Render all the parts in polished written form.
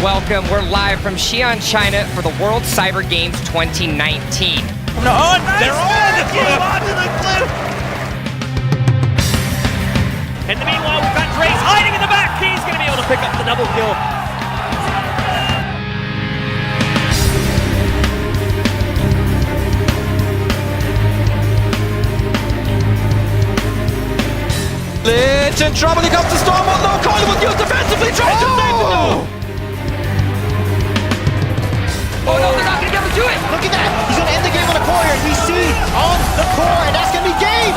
welcome. We're live from Xi'an, China for the World Cyber Games 2019. No, oh, nice. They're on the cliff! Onto the cliff! In the meanwhile, we've got Drace hiding in the back. He's going to be able to pick up the double kill. Lich in trouble, he comes to Storm, what no coil was used defensively, tries to save the goal! Oh no, they're not going to be able to do it! Look at that! He's going to end the game on a core. We see on the core, and that's going to be game!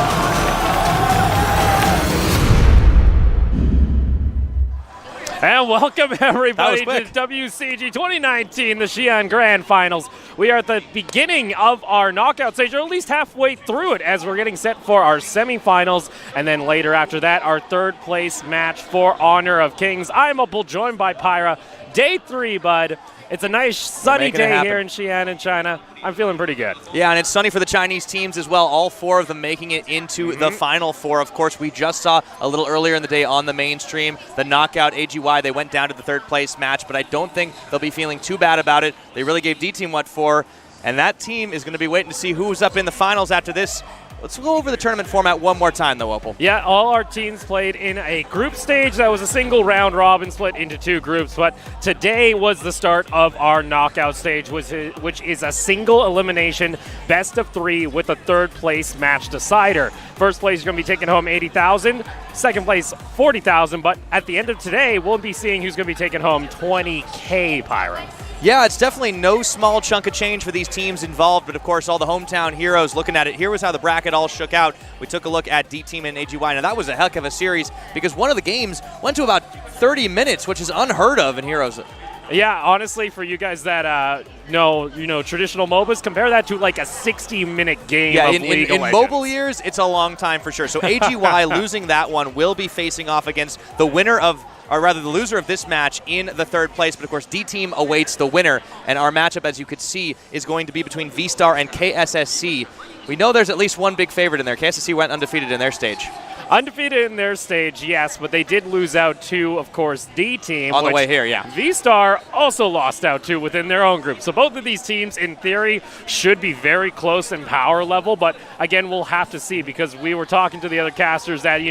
And welcome everybody to WCG 2019, the Xi'an Grand Finals. We are at the beginning of our knockout stage, or at least halfway through it, as we're getting set for our semifinals, and then later after that, our third place match for Honor of Kings. I'm Opal, joined by Pyra. Day 3, bud. It's a nice sunny day here in Xi'an in China. I'm feeling pretty good. Yeah, and it's sunny for the Chinese teams as well, all 4 of them making it into the Final 4. Of course, we just saw a little earlier in the day on the mainstream, the knockout AGY, they went down to the third place match, but I don't think they'll be feeling too bad about it. They really gave D-Team what for, and that team is going to be waiting to see who's up in the finals after this. Let's go over the tournament format one more time, though, Opal. Yeah, all our teams played in a group stage that was a single round robin split into 2 groups, but today was the start of our knockout stage, which is a single elimination best of 3 with a third place match decider. First place is going to be taking home 80,000, second place 40,000, but at the end of today, we'll be seeing who's going to be taking home 20K, Pyra. Yeah, it's definitely no small chunk of change for these teams involved, but of course all the hometown heroes looking at it. Here was how the bracket all shook out. We took a look at D-Team and AGY. Now that was a heck of a series because one of the games went to about 30 minutes, which is unheard of in Heroes. Yeah, honestly, for you guys that know traditional MOBAs, compare that to like a 60-minute game of League of Legends. In mobile years, it's a long time for sure. So AGY losing that one will be facing off against the winner of, or rather the loser of this match in the third place. But of course, D-Team awaits the winner. And our matchup, as you could see, is going to be between VSTAR and KSSC. We know there's at least one big favorite in there. KSSC went undefeated in their stage. Undefeated in their stage, yes, but they did lose out to, of course, D-Team. On the way here, yeah. VSTAR also lost out to within their own group. So both of these teams, in theory, should be very close in power level. But again, we'll have to see because we were talking to the other casters that,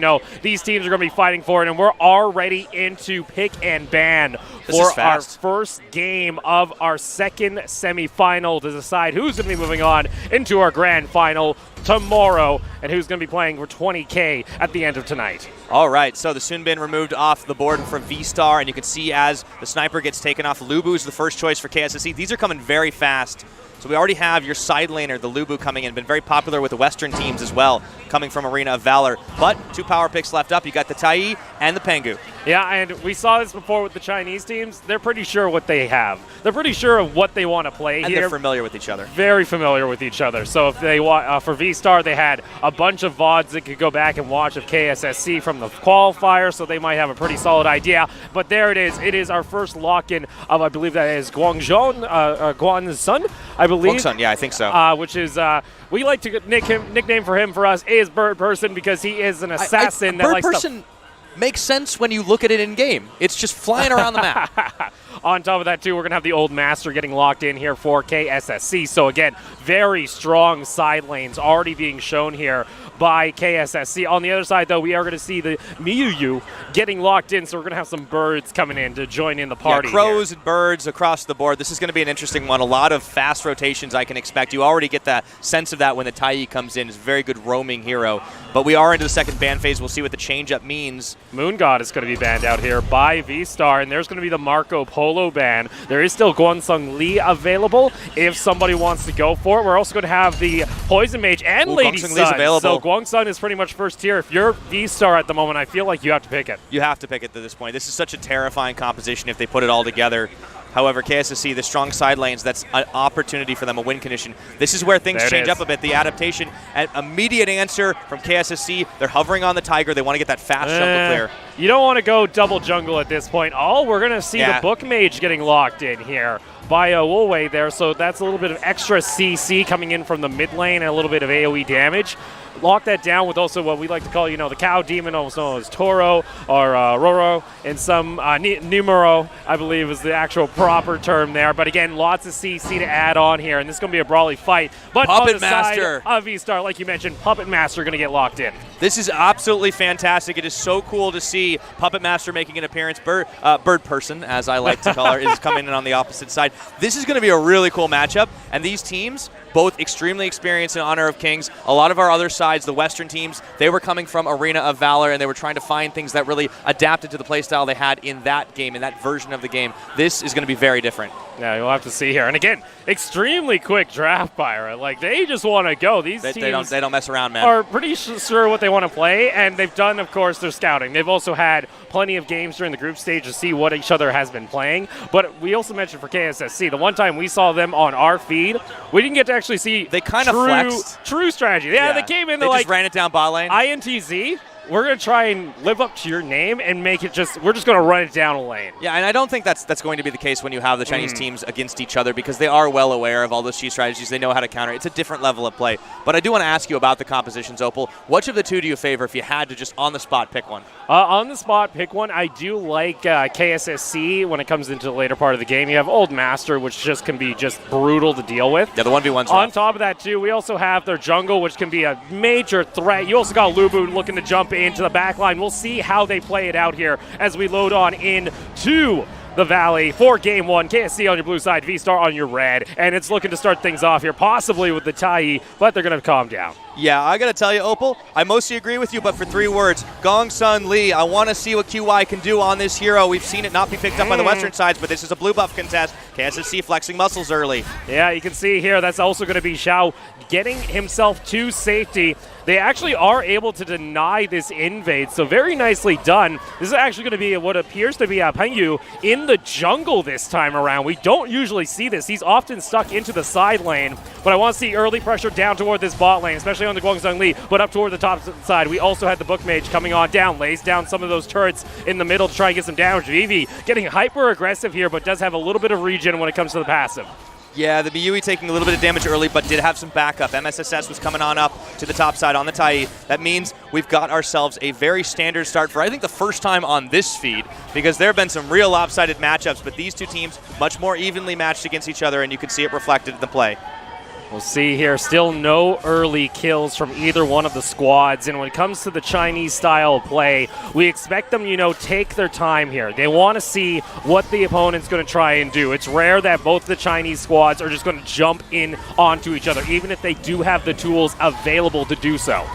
these teams are going to be fighting for it. And we're already into pick and ban for our first game of our second semifinal to decide who's going to be moving on into our grand final tomorrow and who's going to be playing for 20K at the end of tonight. All right, so the Sunbin removed off the board for VSTAR, and you can see as the sniper gets taken off, Lubu's the first choice for KSSC. These are coming very fast. So we already have your side laner, the Lubu, coming in. Been very popular with the Western teams as well, coming from Arena of Valor. But 2 power picks left up. You got the Tai and the Pengu. Yeah, and we saw this before with the Chinese teams. They're pretty sure what they have. They're pretty sure of what they want to play and here. They're familiar with each other. Very familiar with each other. So if they want, for VSTAR, they had a bunch of VODs that could go back and watch of KSSC from the qualifier, so they might have a pretty solid idea. But there it is. It is our first lock-in of, I believe that is Guangzhou, Guanzun, I believe. Guangzhun, yeah, I think so. Which is, we like to nickname for him for us is Bird Person because he is an assassin that likes to... Makes sense when you look at it in game. It's just flying around the map. On top of that, too, we're going to have the Old Master getting locked in here for KSSC. So, again, very strong side lanes already being shown here by KSSC. On the other side, though, we are going to see the Miyu getting locked in, so we're going to have some birds coming in to join in the party. Yeah, crows and birds across the board. This is going to be an interesting one. A lot of fast rotations I can expect. You already get that sense of that when the Tai comes in. It's a very good roaming hero. But we are into the second ban phase. We'll see what the change-up means. Moon God is going to be banned out here by VSTAR, and there's going to be the Marco Polo ban. There is still Guansung Li available if somebody wants to go for it. We're also going to have the Poison Mage and Lady Sun. Li's available. So Guangsun is pretty much first tier. If you're VSTAR at the moment, I feel like you have to pick it. You have to pick it at this point. This is such a terrifying composition if they put it all together. However, KSSC, the strong side lanes, that's an opportunity for them, a win condition. This is where things change up a bit. The adaptation, an immediate answer from KSSC. They're hovering on the Tiger. They want to get that fast jungle clear. You don't want to go double jungle at this point. We're going to see the Book Mage getting locked in here by Wu Wei there, so that's a little bit of extra CC coming in from the mid lane and a little bit of AoE damage. Lock that down with also what we like to call, the Cow Demon, also known as Toro or Roro, and some Numero, I believe is the actual proper term there. But again, lots of CC to add on here, and this is going to be a brawly fight. But Puppet on the Master side of VSTAR, like you mentioned, Puppet Master going to get locked in. This is absolutely fantastic. It is so cool to see Puppet Master making an appearance. Bird Person, as I like to call her, is coming in on the opposite side. This is going to be a really cool matchup, and these teams, both extremely experienced in Honor of Kings. A lot of our other sides, the Western teams, they were coming from Arena of Valor, and they were trying to find things that really adapted to the playstyle they had in that game, in that version of the game. This is going to be very different. Yeah, you'll have to see here. And again, extremely quick draft buyer. Like, they just want to go. These teams they don't mess around, man. Are pretty sure what they want to play, and they've done, of course, their scouting. They've also had plenty of games during the group stage to see what each other has been playing. But we also mentioned for KSSC, the one time we saw them on our feed, we didn't get to actually see they kind of flexed. True strategy. Yeah, they came in, they just ran it down bot lane. INTZ, we're going to try and live up to your name and make it we're just going to run it down a lane. Yeah, and I don't think that's going to be the case when you have the Chinese teams against each other, because they are well aware of all those G strategies. They know how to counter. It's a different level of play. But I do want to ask you about the compositions, Opal. Which of the two do you favor if you had to just on the spot pick one? On the spot, pick one. I do like KSSC when it comes into the later part of the game. You have Old Master, which just can be just brutal to deal with. Yeah, the 1v1's On rough. top of that, too, we also have their jungle, which can be a major threat. You also got Lubu looking to jump into the back line. We'll see how they play it out here as we load on into the Valley for Game 1. KSC on your blue side, VSTAR on your red. And it's looking to start things off here, possibly with the Tai, but they're going to calm down. Yeah, I got to tell you, Opal, I mostly agree with you, but for 3 words, Gong Sun Lee, I want to see what QY can do on this hero. We've seen it not be picked up by the Western sides, but this is a blue buff contest. KSSC flexing muscles early. Yeah, you can see here, that's also going to be Xiao getting himself to safety. They actually are able to deny this invade, so very nicely done. This is actually going to be what appears to be Pengyu in the jungle this time around. We don't usually see this. He's often stuck into the side lane, but I want to see early pressure down toward this bot lane, especially on the Guangzhou Li, but up toward the top side. We also had the Book Mage coming on down, lays down some of those turrets in the middle to try and get some damage. Vivi getting hyper aggressive here, but does have a little bit of regen when it comes to the passive. Yeah, the Miyui taking a little bit of damage early, but did have some backup. MSSS was coming on up to the top side on the Tai. That means we've got ourselves a very standard start for, I think, the first time on this feed, because there have been some real lopsided matchups, but these two teams much more evenly matched against each other, and you can see it reflected in the play. We'll see here, still no early kills from either one of the squads. And when it comes to the Chinese style of play, we expect them, take their time here. They want to see what the opponent's going to try and do. It's rare that both the Chinese squads are just going to jump in onto each other, even if they do have the tools available to do so.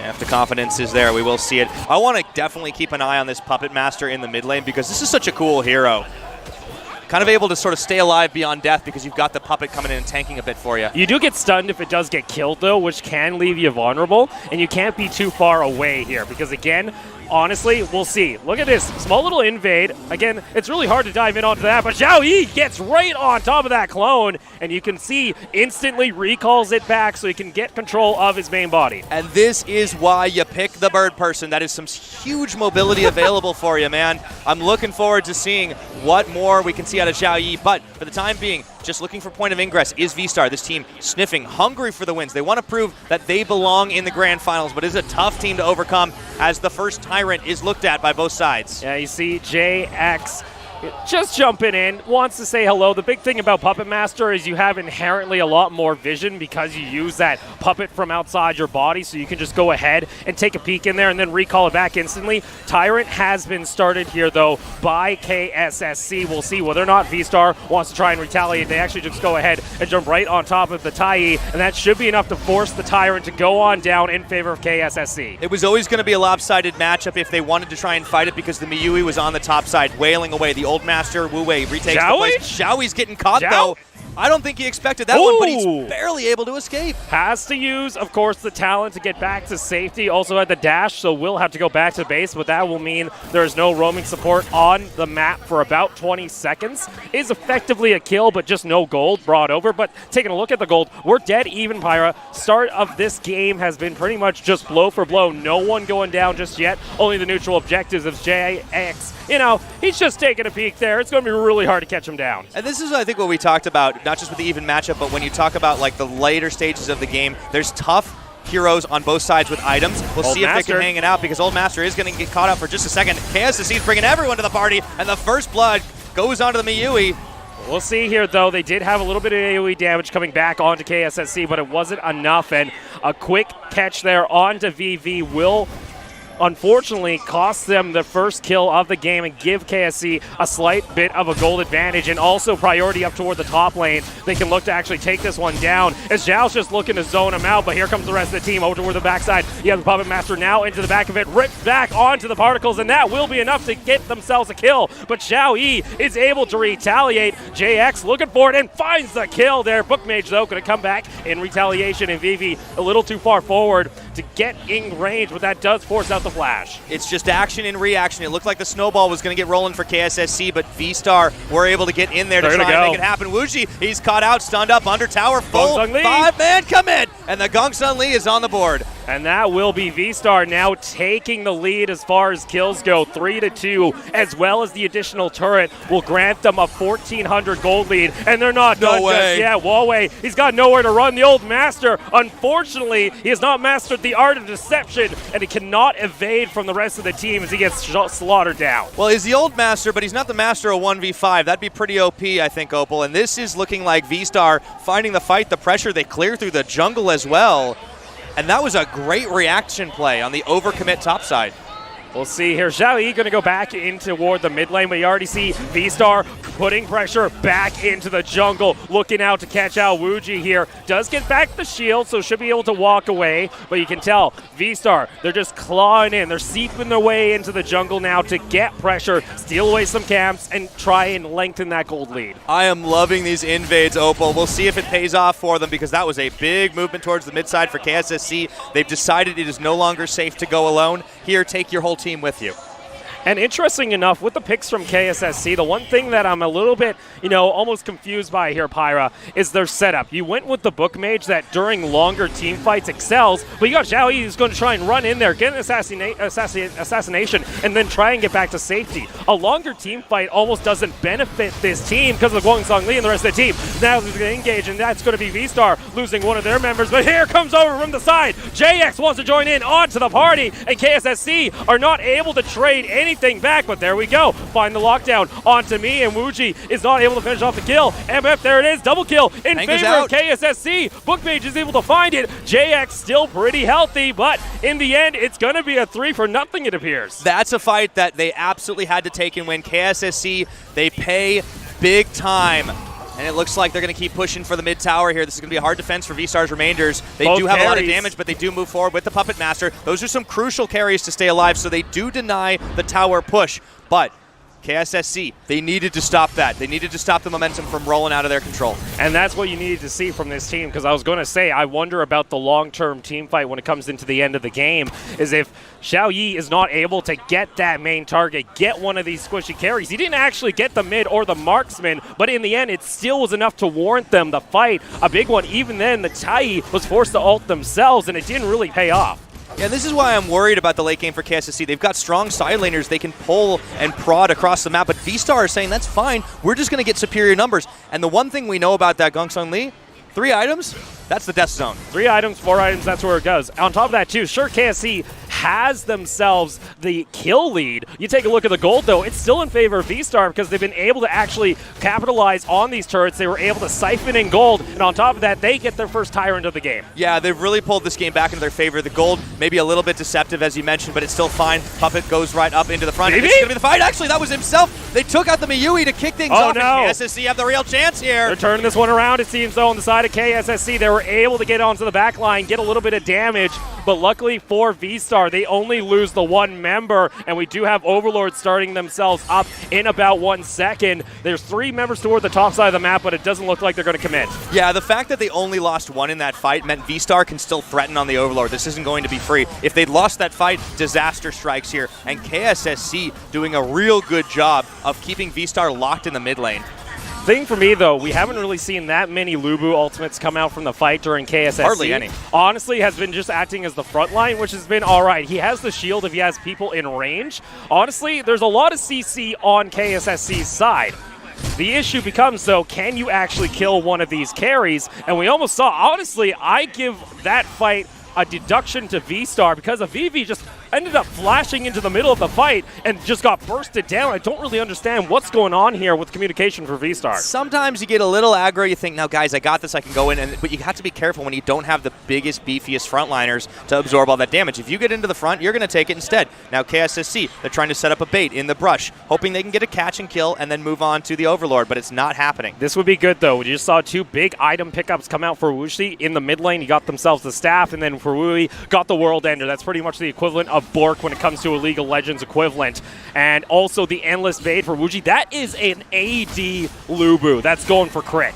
If the confidence is there, we will see it. I want to definitely keep an eye on this Puppet Master in the mid lane, because this is such a cool hero. Kind of able to sort of stay alive beyond death because you've got the puppet coming in and tanking a bit for you. You do get stunned if it does get killed, though, which can leave you vulnerable, and you can't be too far away here because, again, honestly, we'll see. Look at this. Small little invade. Again, it's really hard to dive in onto that, but Zhao Yi gets right on top of that clone, and you can see instantly recalls it back so he can get control of his main body. And this is why you pick the Bird Person. That is some huge mobility available for you, man. I'm looking forward to seeing what more we can see out of Zhao Yi, but for the time being, just looking for point of ingress is VSTAR. This team sniffing, hungry for the wins. They want to prove that they belong in the grand finals, but it's a tough team to overcome as the first Tyrant is looked at by both sides. Yeah, you see JX just jumping in, wants to say hello. The big thing about Puppet Master is you have inherently a lot more vision because you use that puppet from outside your body, so you can just go ahead and take a peek in there and then recall it back instantly. Tyrant has been started here, though, by KSSC. We'll see whether or not VSTAR wants to try and retaliate. They actually just go ahead and jump right on top of the Tai, and that should be enough to force the Tyrant to go on down in favor of KSSC. It was always going to be a lopsided matchup if they wanted to try and fight it, because the Miyui was on the top side, wailing away. The Old Master, Wu Wei, retakes the place. Xiaoyi's getting caught, though. I don't think he expected that one, but he's Ooh. barely able to escape. Has to use, of course, the talent to get back to safety. Also had the dash, so will have to go back to base, but that will mean there's no roaming support on the map for about 20 seconds. Is effectively a kill, but just no gold brought over. But taking a look at the gold, we're dead even, Pyra. Start of this game has been pretty much just blow for blow. No one going down just yet. Only the neutral objectives of JX. You know, he's just taking a peek there. It's going to be really hard to catch him down. And this is, I think, what we talked about, not just with the even matchup, but when you talk about like the later stages of the game, there's tough heroes on both sides with items. We'll see if they can hang it out, because Old Master is going to get caught up for just a second. KSSC is bringing everyone to the party, and the first blood goes onto the Miyui. We'll see here, though. They did have a little bit of AoE damage coming back onto KSSC, but it wasn't enough, and a quick catch there onto VV will unfortunately cost them the first kill of the game and give KSC a slight bit of a gold advantage, and also priority up toward the top lane. They can look to actually take this one down as Zhao's just looking to zone him out, but here comes the rest of the team over toward the backside. You have the Puppet Master now into the back of it, ripped back onto the particles, and that will be enough to get themselves a kill, but Zhao Yi is able to retaliate. JX looking for it and finds the kill there. Bookmage, though, going to come back in retaliation, and Vivi a little too far forward to get in range, but that does force out the flash. It's just action and reaction. It looked like the snowball was going to get rolling for KSSC, but VSTAR were able to get in there to try and make it happen. Wuji, he's caught out, stunned up, under tower, full 5-man commit, and the Gongsun Lee is on the board. And that will be VSTAR now taking the lead as far as kills go, 3-2, as well as the additional turret will grant them a 1,400 gold lead, and they're not done just yet. Huawei, he's got nowhere to run. The Old Master, unfortunately, he has not mastered the art of deception, and he cannot evade from the rest of the team as he gets slaughtered down. Well, he's the Old Master, but he's not the master of 1v5. That'd be pretty OP, I think, Opal. And this is looking like VSTAR finding the fight, the pressure. They clear through the jungle as well. And that was a great reaction play on the overcommit top side. We'll see here. Zhao Yi going to go back in toward the mid lane, but you already see VSTAR putting pressure back into the jungle, looking out to catch out Wuji here. Does get back the shield, so should be able to walk away, but you can tell VSTAR, they're just clawing in. They're seeping their way into the jungle now to get pressure, steal away some camps, and try and lengthen that gold lead. I am loving these invades, Opal. We'll see if it pays off for them, because that was a big movement towards the mid side for KSSC. They've decided it is no longer safe to go alone. Here, take your whole team with you. And interesting enough, with the picks from KSSC, the one thing that I'm a little bit, almost confused by here, Pyra, is their setup. You went with the Bookmage that during longer team fights excels, but you got Zhao Yi who's going to try and run in there, get an assassination, and then try and get back to safety. A longer team fight almost doesn't benefit this team because of Guangsong Lee and the rest of the team. Now he's going to engage, and that's going to be VSTAR losing one of their members, but here comes over from the side. JX wants to join in onto the party, and KSSC are not able to trade anything back, but there we go. Find the lockdown onto me, and Wuji is not able to finish off the kill. MF, there it is, double kill in favor of KSSC. Bookmage is able to find it. JX still pretty healthy, but in the end, it's going to be a 3-for-0, it appears. That's a fight that they absolutely had to take and win. KSSC, they pay big time. And it looks like they're going to keep pushing for the mid tower here. This is going to be a hard defense for VSTAR's remainders. They do have a lot of damage, but they do move forward with the Puppet Master. Those are some crucial carries to stay alive, so they do deny the tower push. But KSSC, they needed to stop that. They needed to stop the momentum from rolling out of their control. And that's what you needed to see from this team, because I was going to say, I wonder about the long-term team fight when it comes into the end of the game, is if Zhao Yi is not able to get that main target, get one of these squishy carries. He didn't actually get the mid or the marksman, but in the end, it still was enough to warrant them the fight. A big one, even then, the Tai was forced to ult themselves, and it didn't really pay off. Yeah, this is why I'm worried about the late game for KSSC. They've got strong side laners. They can pull and prod across the map, but VSTAR is saying, that's fine. We're just going to get superior numbers. And the one thing we know about that Gongsun Lee, 3 items, that's the death zone. 3 items, 4 items, that's where it goes. On top of that, too, sure, KSC has themselves the kill lead. You take a look at the gold, though, it's still in favor of VSTAR because they've been able to actually capitalize on these turrets. They were able to siphon in gold, and on top of that, they get their first tyrant of the game. Yeah, they've really pulled this game back into their favor. The gold maybe a little bit deceptive, as you mentioned, but it's still fine. Puppet goes right up into the front. This is going to be the fight. Actually, that was himself. They took out the Miyui to kick things off, and KSSC have the real chance here. They're turning this one around, it seems, though, on the side of KSSC. They were able to get onto the back line, get a little bit of damage but luckily for VSTAR, they only lose the one member, and we do have Overlord starting themselves up in about 1 second. There's 3 members toward the top side of the map, but it doesn't look like they're going to commit. Yeah, the fact that they only lost 1 in that fight meant VSTAR can still threaten on the Overlord. This isn't going to be free. If they'd lost that fight, disaster strikes here, and KSSC doing a real good job of keeping VSTAR locked in the mid lane. Thing for me, though, we haven't really seen that many Lubu ultimates come out from the fight during KSSC. Hardly any. Honestly, has been just acting as the front line, which has been all right. He has the shield if he has people in range. Honestly, there's a lot of CC on KSSC's side. The issue becomes, though, can you actually kill one of these carries? And we almost saw, honestly, I give that fight a deduction to VSTAR because of VV just ended up flashing into the middle of the fight and just got bursted down. I don't really understand what's going on here with communication for VSTAR. Sometimes you get a little aggro. You think, now, guys, I got this. I can go in. But you have to be careful when you don't have the biggest, beefiest frontliners to absorb all that damage. If you get into the front, you're going to take it instead. Now, KSSC, they're trying to set up a bait in the brush, hoping they can get a catch and kill and then move on to the Overlord, but it's not happening. This would be good, though. We just saw 2 big item pickups come out for Wuxi. In the mid lane, he got themselves the staff, and then for Wui, got the World Ender. That's pretty much the equivalent of Bork when it comes to a League of Legends equivalent. And also the Endless Fade for Wuji. That is an AD Lubu. That's going for crit.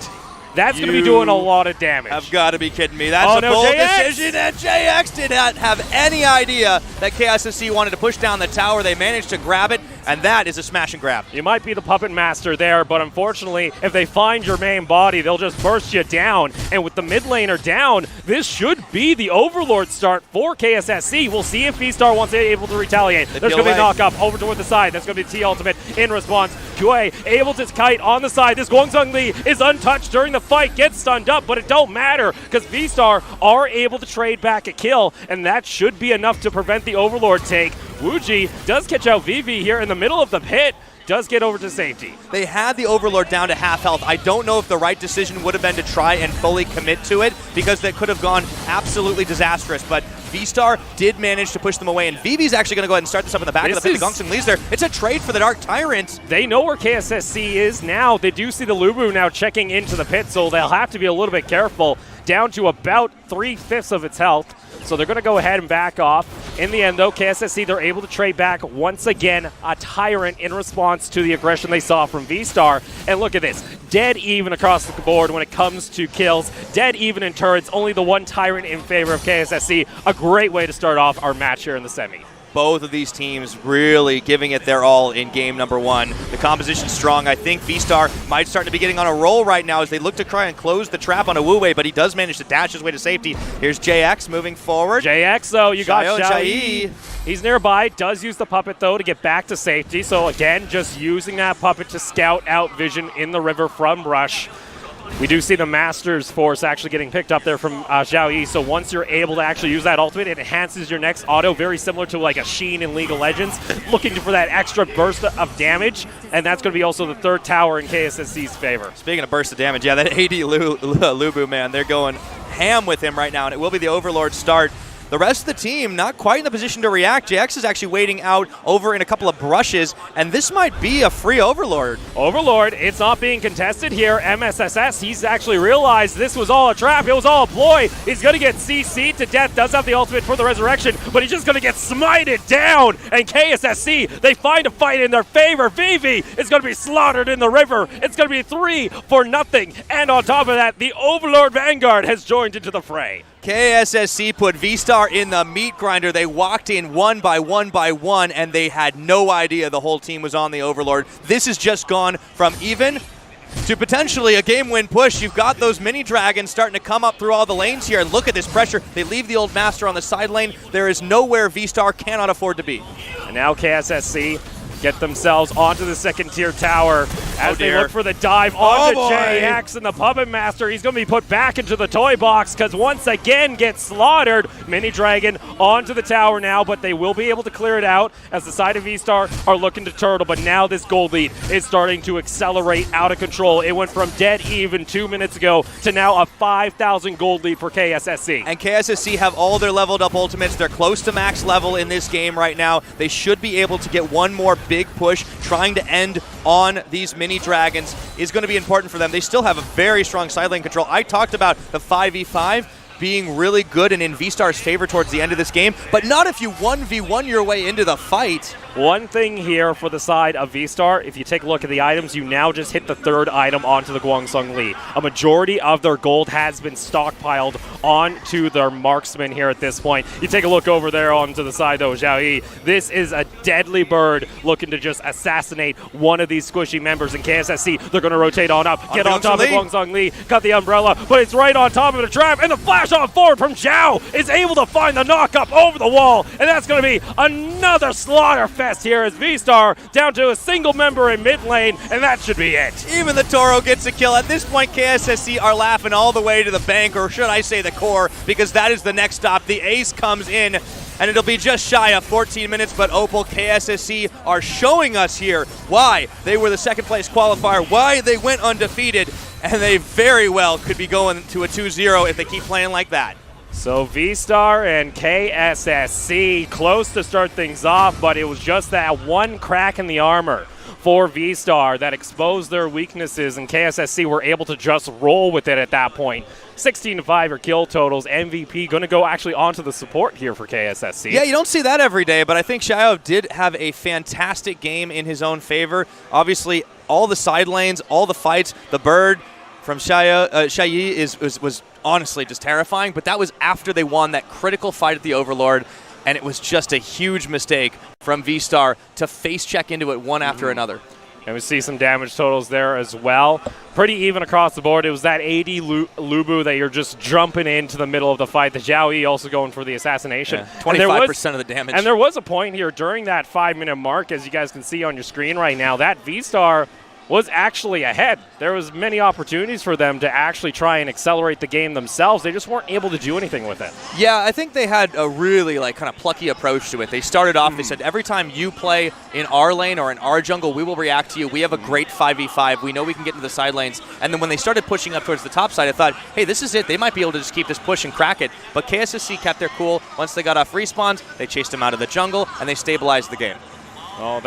That's going to be doing a lot of damage. I've got to be kidding me. That's a bold decision, and JX did not have any idea that KSSC wanted to push down the tower. They managed to grab it, and that is a smash and grab. You might be the puppet master there, but unfortunately, if they find your main body, they'll just burst you down. And with the mid laner down, this should be the Overlord start for KSSC. We'll see if VSTAR wants to be able to retaliate. There's going to be a knock-up over toward the side. That's going to be T ultimate in response. Kui able to kite on the side. This Guangzhong Li is untouched during the fight, gets stunned up, but it don't matter because VSTAR are able to trade back a kill, and that should be enough to prevent the Overlord take. Wuji does catch out VV here in the middle of the pit, does get over to safety. They had the Overlord down to half health. I don't know if the right decision would have been to try and fully commit to it because that could have gone absolutely disastrous, but VSTAR did manage to push them away, and VV's actually going to go ahead and start this up in the back of the pit. The Gongsun Lee's there. It's a trade for the Dark Tyrant. They know where KSSC is now. They do see the Lubu now checking into the pit, so they'll have to be a little bit careful. Down to about 3/5 of its health. So they're going to go ahead and back off. In the end, though, KSSC, they're able to trade back once again a Tyrant in response to the aggression they saw from VSTAR. And look at this. Dead even across the board when it comes to kills. Dead even in turrets. Only the one Tyrant in favor of KSSC. A great way to start off our match here in the semi. Both of these teams really giving it their all in game number 1. The composition's strong. I think VSTAR might start to be getting on a roll right now as they look to try and close the trap on a Wu Wei, but he does manage to dash his way to safety. Here's JX moving forward. JX, though, you got Xiao. He's nearby, does use the puppet, though, to get back to safety. So, again, just using that puppet to scout out vision in the river from Rush. We do see the Masters Force actually getting picked up there from Xiao Yi. So once you're able to actually use that ultimate, it enhances your next auto, very similar to like a Sheen in League of Legends, looking for that extra burst of damage. And that's going to be also the 3rd tower in KSSC's favor. Speaking of burst of damage, yeah, that AD Lubu, man, they're going ham with him right now, and it will be the Overlord start. The rest of the team not quite in the position to react. JX is actually waiting out over in a couple of brushes, and this might be a free Overlord. Overlord, it's not being contested here. MSSS, he's actually realized this was all a trap. It was all a ploy. He's going to get CC'd to death. Does have the ultimate for the resurrection, but he's just going to get smited down. And KSSC, they find a fight in their favor. VV is going to be slaughtered in the river. It's going to be 3-0. And on top of that, the Overlord Vanguard has joined into the fray. KSSC put VSTAR in the meat grinder. They walked in one by one, and they had no idea the whole team was on the Overlord. This has just gone from even to potentially a game-win push. You've got those mini dragons starting to come up through all the lanes here, and look at this pressure. They leave the old master on the side lane. There is nowhere VSTAR cannot afford to be. And now KSSC get themselves onto the 2nd-tier tower as they look for the dive onto JX, and the Puppet Master, he's going to be put back into the toy box because once again gets slaughtered. Mini Dragon onto the tower now, but they will be able to clear it out as the side of VSTAR are looking to turtle, but now this gold lead is starting to accelerate out of control. It went from dead even 2 minutes ago to now a 5,000 gold lead for KSSC. And KSSC have all their leveled up ultimates. They're close to max level in this game right now. They should be able to get one more big push. Trying to end on these mini dragons is going to be important for them. They still have a very strong side lane control. I talked about the 5v5. being really good and in VSTAR's favor towards the end of this game, but not if you 1v1 your way into the fight. One thing here for the side of VSTAR, if you take a look at the items, you now just hit the third item onto the Guangsong Li. A majority of their gold has been stockpiled onto their marksman here at this point. You take a look over there onto the side, though, Zhao Yi. This is a deadly bird looking to just assassinate one of these squishy members in KSSC. They're going to rotate on up, get on top of Guangsong Li, cut the umbrella, but it's right on top of the trap, and the flash on forward from Zhao is able to find the knock-up over the wall, and that's going to be another slaughter fest here as VSTAR down to a single member in mid lane, and that should be it. Even the Toro gets a kill. At this point, KSSC are laughing all the way to the bank, or should I say the core, because that is the next stop. The ace comes in, and it'll be just shy of 14 minutes, but Opal, KSSC are showing us here why they were the second place qualifier, why they went undefeated, and they very well could be going to a 2-0 if they keep playing like that. So VSTAR and KSSC close to start things off, but it was just that one crack in the armor for VSTAR that exposed their weaknesses, and KSSC were able to just roll with it at that point. 16-5 are kill totals. MVP going to go actually onto the support here for KSSC. Yeah, you don't see that every day, but I think Xiao did have a fantastic game in his own favor. Obviously, all the side lanes, all the fights, the bird from Xiaoyi was honestly just terrifying, but that was after they won that critical fight at the Overlord, and it was just a huge mistake from VSTAR to face check into it one after another. And we see some damage totals there as well. Pretty even across the board. It was that 80 Lubu that you're just jumping into the middle of the fight. The Zhao Yi also going for the assassination. Yeah, 25% of the damage. And there was a point here during that 5-minute mark, as you guys can see on your screen right now, that VSTAR was actually ahead. There was many opportunities for them to actually try and accelerate the game themselves. They just weren't able to do anything with it. Yeah, I think they had a really kind of plucky approach to it. They started off, they said, every time you play in our lane or in our jungle, we will react to you. We have a great 5v5. We know we can get into the side lanes. And then when they started pushing up towards the top side, I thought, hey, this is it. They might be able to just keep this push and crack it. But KSSC kept their cool. Once they got off respawns, they chased them out of the jungle, and they stabilized the game. Oh,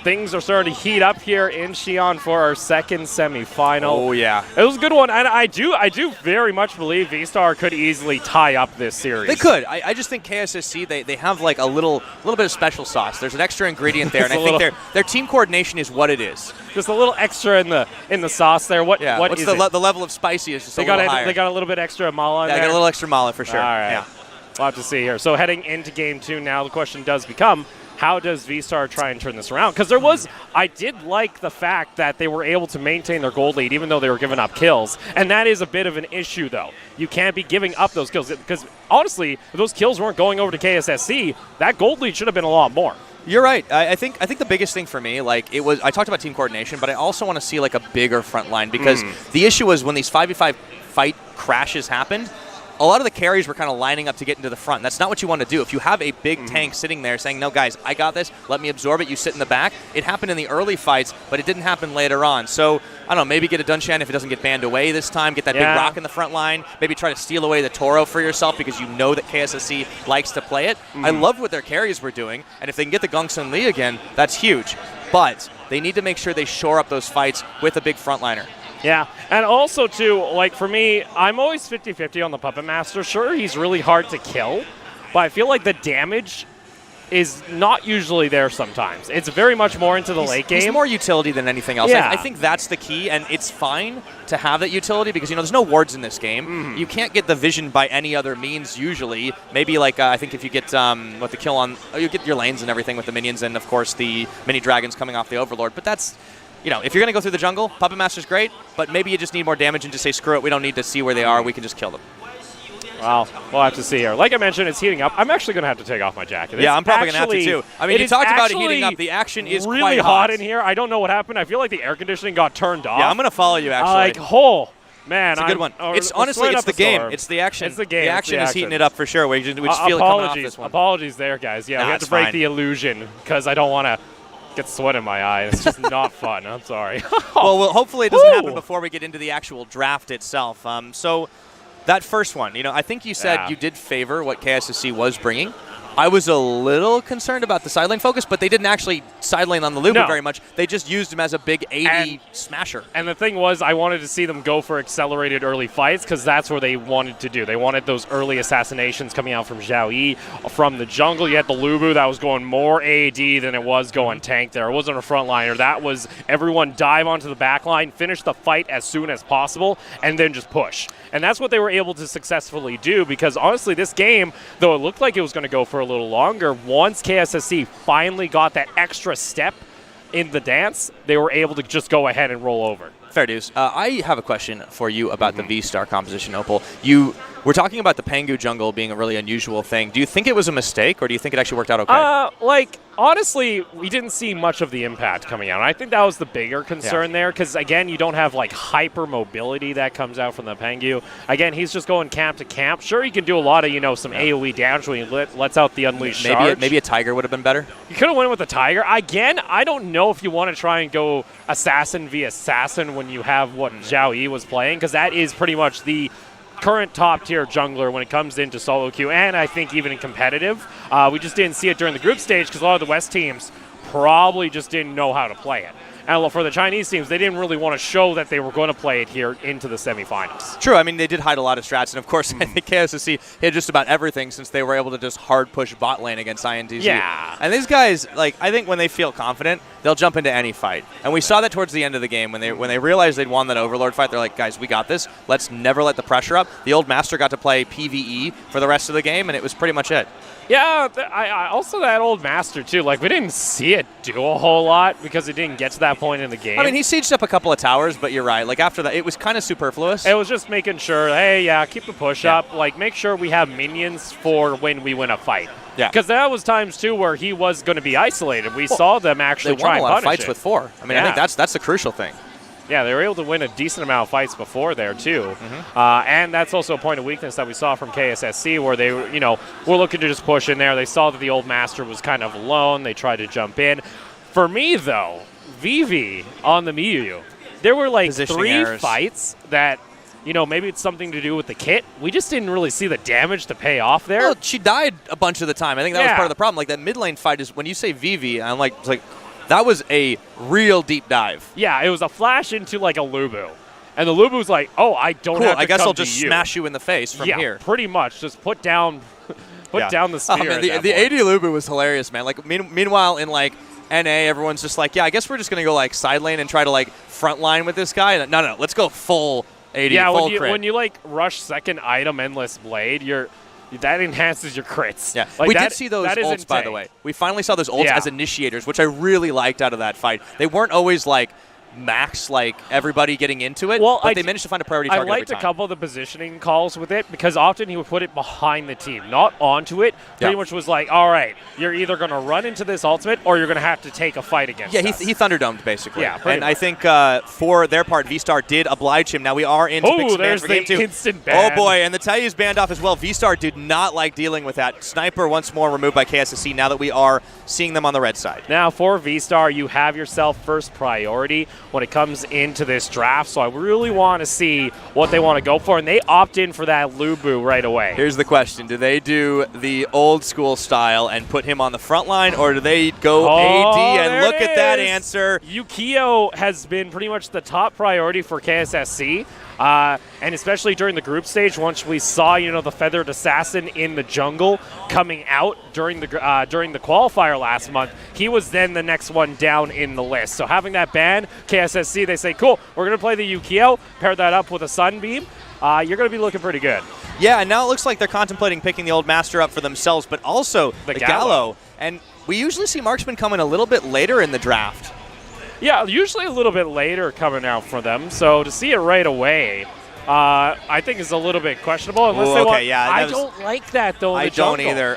things are starting to heat up here in Xi'an for our second semifinal. Oh, yeah. It was a good one, and I do very much believe VSTAR could easily tie up this series. They could. I just think KSSC, they have like a little bit of special sauce. There's an extra ingredient there, and I think their team coordination is what it is. Just a little extra in the sauce there. What's the level of spicy is just a little higher. They got a little bit extra mala in there. Yeah, got a little extra mala for sure. All right. Yeah. We'll have to see here. So heading into game 2 now, the question does become, how does VSTAR try and turn this around? Because I did like the fact that they were able to maintain their gold lead even though they were giving up kills. And that is a bit of an issue, though. You can't be giving up those kills because, honestly, if those kills weren't going over to KSSC, that gold lead should have been a lot more. You're right. I think the biggest thing for me, I talked about team coordination, but I also want to see a bigger front line because the issue was when these 5v5 fight crashes happened, a lot of the carries were kind of lining up to get into the front. That's not what you want to do. If you have a big tank sitting there saying, no, guys, I got this, let me absorb it, you sit in the back. It happened in the early fights, but it didn't happen later on. So, I don't know, maybe get a Dunshan if it doesn't get banned away this time, get that big rock in the front line, maybe try to steal away the Toro for yourself because you know that KSSC likes to play it. I love what their carries were doing, and if they can get the Guangsong Li again, that's huge. But they need to make sure they shore up those fights with a big frontliner. Yeah, and also, too, for me, I'm always 50-50 on the Puppet Master. Sure, he's really hard to kill, but I feel like the damage is not usually there sometimes. It's very much more into the late game. He's more utility than anything else. Yeah. I think that's the key, and it's fine to have that utility because, there's no wards in this game. You can't get the vision by any other means usually. Maybe, I think if you get the kill on, you get your lanes and everything with the minions and, of course, the mini dragons coming off the Overlord. But that's... if you're going to go through the jungle, Puppet Master's great, but maybe you just need more damage and just say, screw it, we don't need to see where they are, we can just kill them. Well, we'll have to see here. Like I mentioned, it's heating up. I'm actually going to have to take off my jacket. Yeah, I'm probably going to have to too. I mean, you talked about it heating up. The action is really quite hot in here. I don't know what happened. I feel like the air conditioning got turned off. Yeah, I'm going to follow you, actually. Man, it's a good one. Honestly, it's the game. It's the action. It's the game. The action is heating it up for sure. We just feel it coming off this one. Apologies there, guys. Yeah, we have to break the illusion because I don't want to get sweat in my eye. It's just not fun. I'm sorry. well, hopefully it doesn't happen before we get into the actual draft itself. So that first one, I think you said you did favor what KSSC was bringing. I was a little concerned about the side lane focus, but they didn't actually side lane on the Lubu very much. They just used him as a big AD smasher. And the thing was, I wanted to see them go for accelerated early fights because that's what they wanted to do. They wanted those early assassinations coming out from Zhao Yi. From the jungle, you had the Lubu that was going more AD than it was going tank there. It wasn't a frontliner. That was everyone dive onto the back line, finish the fight as soon as possible, and then just push. And that's what they were able to successfully do because, honestly, this game, though it looked like it was going to go for a little longer, once KSSC finally got that extra step in the dance, they were able to just go ahead and roll over. Fair dues. I have a question for you about the VSTAR composition, Opal. You were talking about the Pengu jungle being a really unusual thing. Do you think it was a mistake, or do you think it actually worked out okay? Honestly, we didn't see much of the impact coming out. And I think that was the bigger concern there because, again, you don't have, hyper mobility that comes out from the Pengu. Again, he's just going camp to camp. Sure, he can do a lot of, some AoE damage when he lets out the Unleashed charge. Maybe a Tiger would have been better? You could have went with a Tiger. Again, I don't know if you want to try and go Assassin via Assassin when you have what Zhao Yi was playing because that is pretty much the current top-tier jungler when it comes into solo queue, and I think even in competitive. We just didn't see it during the group stage because a lot of the West teams probably just didn't know how to play it. And for the Chinese teams, they didn't really want to show that they were going to play it here into the semifinals. True. I mean, they did hide a lot of strats, and of course, I think KSSC hit just about everything since they were able to just hard push bot lane against INTZ. Yeah. And these guys, I think when they feel confident, they'll jump into any fight. And we saw that towards the end of the game when they realized they'd won that Overlord fight. They're like, guys, we got this. Let's never let the pressure up. The old master got to play PvE for the rest of the game, and it was pretty much it. Yeah, I also that old master too. We didn't see it do a whole lot because it didn't get to that point in the game. I mean, he sieged up a couple of towers, but you're right. After that, it was kind of superfluous. It was just making sure, hey, keep the push up. Make sure we have minions for when we win a fight. Yeah. Because there was times too where he was going to be isolated. We saw them actually try and punish it. They won a lot of fights with 4. I mean, I think that's the crucial thing. Yeah, they were able to win a decent amount of fights before there, too. And that's also a point of weakness that we saw from KSSC where they, were looking to just push in there. They saw that the old master was kind of alone. They tried to jump in. For me, though, Vivi on the Miyu, there were Positioning 3 errors. fights that, maybe it's something to do with the kit. We just didn't really see the damage to pay off there. Well, she died a bunch of the time. I think that was part of the problem. That mid lane fight is when you say Vivi, I'm it's that was a real deep dive. Yeah, it was a flash into a Lubu. And the Lubu's like, oh, I don't have to I guess come I'll just to you. smash you in the face from here. Yeah, pretty much. Just put down the spear. Oh, man, the AD Lubu was hilarious, man. Meanwhile, in NA, everyone's just I guess we're just going to go side lane and try to front line with this guy. No, let's go full AD, full crit. When you rush second item Endless Blade, that enhances your crits. Yeah, we did see those ults, by the way. We finally saw those ults as initiators, which I really liked out of that fight. They weren't always max everybody getting into it, but they managed to find a priority target I liked every a time. couple of the positioning calls with it because often he would put it behind the team, not onto it. Pretty much was all right, you're either going to run into this ultimate or you're going to have to take a fight against us. He Thunderdomed, basically. Yeah, and I think for their part, VSTAR did oblige him. Now we are into Pixie ban for game 2. Instant ban. Oh, boy, and the Taiyu is banned off as well. VSTAR did not like dealing with that. Sniper once more removed by KSSC now that we are seeing them on the red side. Now for VSTAR, you have yourself first priority when it comes into this draft, so I really want to see what they want to go for, and they opt in for that Lubu right away. Here's the question. Do they do the old school style and put him on the front line, or do they go AD and look at that answer? Yukio has been pretty much the top priority for KSSC, and especially during the group stage, once we saw, the Feathered Assassin in the jungle coming out during the qualifier last month, he was then the next one down in the list. So having that ban, KSSC, they say, cool, we're going to play the Yukio, pair that up with a Sunbeam. You're going to be looking pretty good. Yeah, and now it looks like they're contemplating picking the old master up for themselves, but also the Gallo. And we usually see marksman coming a little bit later in the draft. Yeah, usually a little bit later coming out for them. So to see it right away, I think is a little bit questionable. Unless they want. Yeah, I don't like that though. I don't either.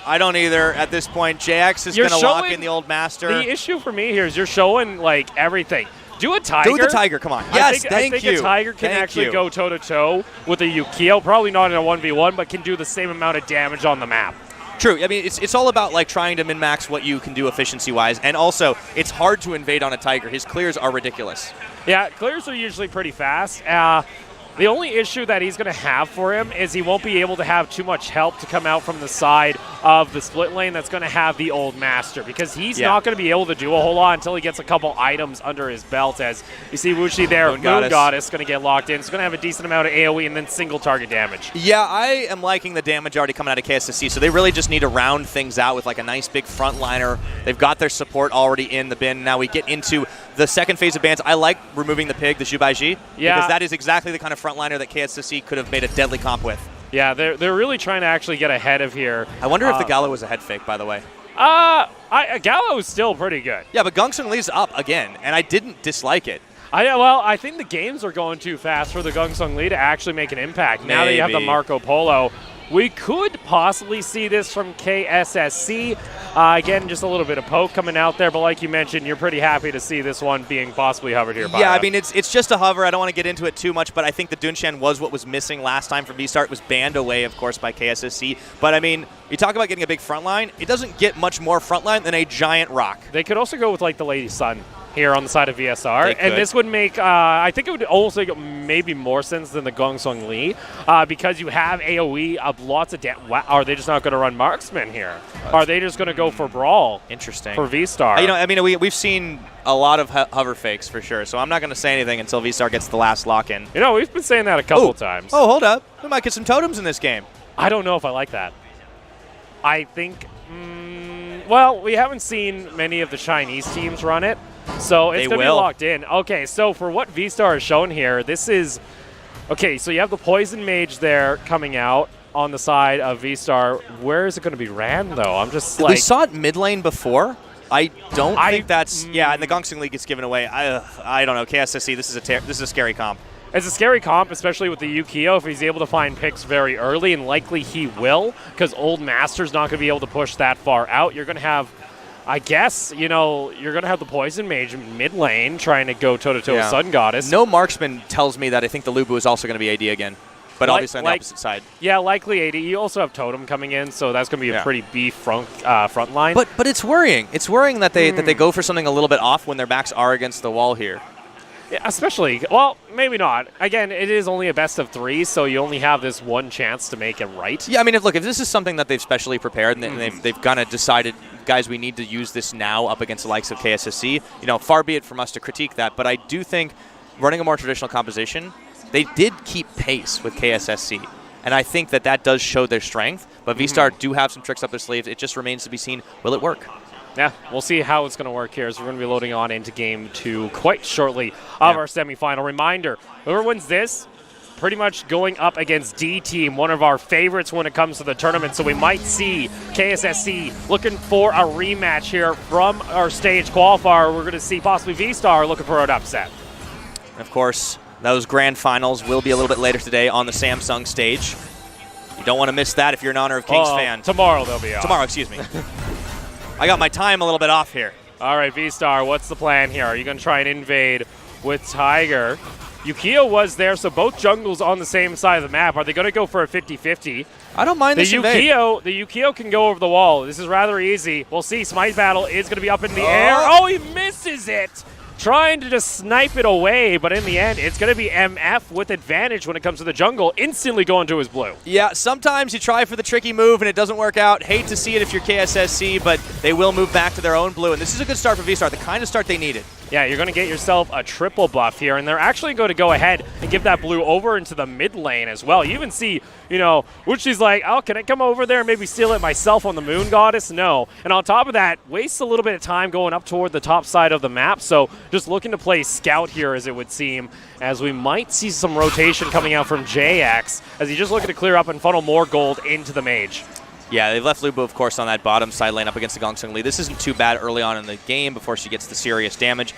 At this point, JX is going to lock in the old master. The issue for me here is you're showing everything. Do a Tiger. Do the Tiger, come on. Yes, I think a Tiger can actually go toe-to-toe with a Yukio. Probably not in a 1v1, but can do the same amount of damage on the map. True. I mean, it's all about trying to min-max what you can do efficiency-wise, and also it's hard to invade on a Tiger. His clears are ridiculous. Yeah, clears are usually pretty fast. The only issue that he's going to have for him is he won't be able to have too much help to come out from the side of the split lane that's going to have the old master, because he's not going to be able to do a whole lot until he gets a couple items under his belt. As you see Wuxi there, Moon Goddess going to get locked in. It's going to have a decent amount of AoE and then single target damage. Yeah, I am liking the damage already coming out of KSSC, so they really just need to round things out with like a nice big frontliner. They've got their support already in the bin. Now we get into the second phase of bans. I like removing the pig, the Zhubaiji, because that is exactly the kind of frontliner that KSSC could have made a deadly comp with. Yeah, they're really trying to actually get ahead of here. I wonder if the Gallo was a head fake, by the way. Gallo is still pretty good. Yeah, but Gungsung Lee's up again, and I didn't dislike it. I think the games are going too fast for the Gungsung Lee to actually make an impact. Maybe. Now that you have the Marco Polo, we could possibly see this from KSSC. Again, just a little bit of poke coming out there, but like you mentioned, you're pretty happy to see this one being possibly hovered here by I mean, it's just a hover. I don't want to get into it too much, but I think the Dunshan was what was missing last time from VSTAR. It was banned away, of course, by KSSC. But, I mean, you talk about getting a big front line. It doesn't get much more front line than a giant rock. They could also go with, like, the Lady Sun here on the side of VSR, and this would make, I think it would also make maybe more sense than the Gungsung Lee, because you have AoE of lots of are they just not going to run Marksman here? Are they just going to go for Brawl? Interesting. For VSTAR? You know, I mean, we've seen a lot of hover fakes for sure, so I'm not going to say anything until VSTAR gets the last lock-in. You know, we've been saying that a couple times. Oh, hold up. We might get some totems in this game. I don't know if I like that. I think, well, we haven't seen many of the Chinese teams run it. So it's going to be locked in. Okay, so for what VSTAR has shown here, this is... Okay, so you have the Poison Mage there coming out on the side of VSTAR. Where is it going to be ran, though? I'm just like... We saw it mid lane before. I don't think that's... Yeah, and the Gungsung League gets given away. I don't know. KSSC, this is a scary comp. It's a scary comp, especially with the Yukio, if he's able to find picks very early, and likely he will, because Old Master's not going to be able to push that far out. You're going to have... I guess, you know, you're going to have the Poison Mage mid lane trying to go toe-to-toe with Sun Goddess. No Marksman tells me that I think the Lubu is also going to be AD again, but obviously on the opposite side. Yeah, likely AD. You also have Totem coming in, so that's going to be a pretty beef front line. But it's worrying. It's worrying that they go for something a little bit off when their backs are against the wall here. Yeah, especially, well, maybe not. Again, it is only a best of 3, so you only have this one chance to make it right. Yeah, I mean, if this is something that they've specially prepared and they've kind of decided, guys, we need to use this now up against the likes of KSSC, you know, far be it from us to critique that, but I do think running a more traditional composition, they did keep pace with KSSC. And I think that does show their strength, but VSTAR do have some tricks up their sleeves. It just remains to be seen, will it work? Yeah, we'll see how it's going to work here as we're going to be loading on into Game 2 quite shortly of our semifinal. Reminder, whoever wins this, pretty much going up against D-Team, one of our favorites when it comes to the tournament. So we might see KSSC looking for a rematch here from our stage qualifier. We're going to see possibly VSTAR looking for an upset. And of course, those grand finals will be a little bit later today on the Samsung stage. You don't want to miss that if you're an Honor of Kings fan. Tomorrow they'll be on. Tomorrow, excuse me. I got my time a little bit off here. All right, VSTAR, what's the plan here? Are you going to try and invade with Tiger? Yukio was there, so both jungles on the same side of the map. Are they going to go for a 50-50? I don't mind this invade. The Yukio can go over the wall. This is rather easy. We'll see. Smite Battle is going to be up in the air. Oh, he misses it! Trying to just snipe it away, but in the end, it's going to be MF with advantage when it comes to the jungle, instantly going to his blue. Yeah, sometimes you try for the tricky move and it doesn't work out. Hate to see it if you're KSSC, but they will move back to their own blue, and this is a good start for VSTAR, the kind of start they needed. Yeah, you're going to get yourself a triple buff here, and they're actually going to go ahead and give that blue over into the mid lane as well. You even see, you know, Wuxi's like, oh, can I come over there and maybe steal it myself on the Moon Goddess? No. And on top of that, wastes a little bit of time going up toward the top side of the map, so just looking to play scout here, as it would seem, as we might see some rotation coming out from JX, as he's just looking to clear up and funnel more gold into the mage. Yeah, they've left Lubu, of course, on that bottom side lane up against the Gungsung Lee. This isn't too bad early on in the game before she gets the serious damage.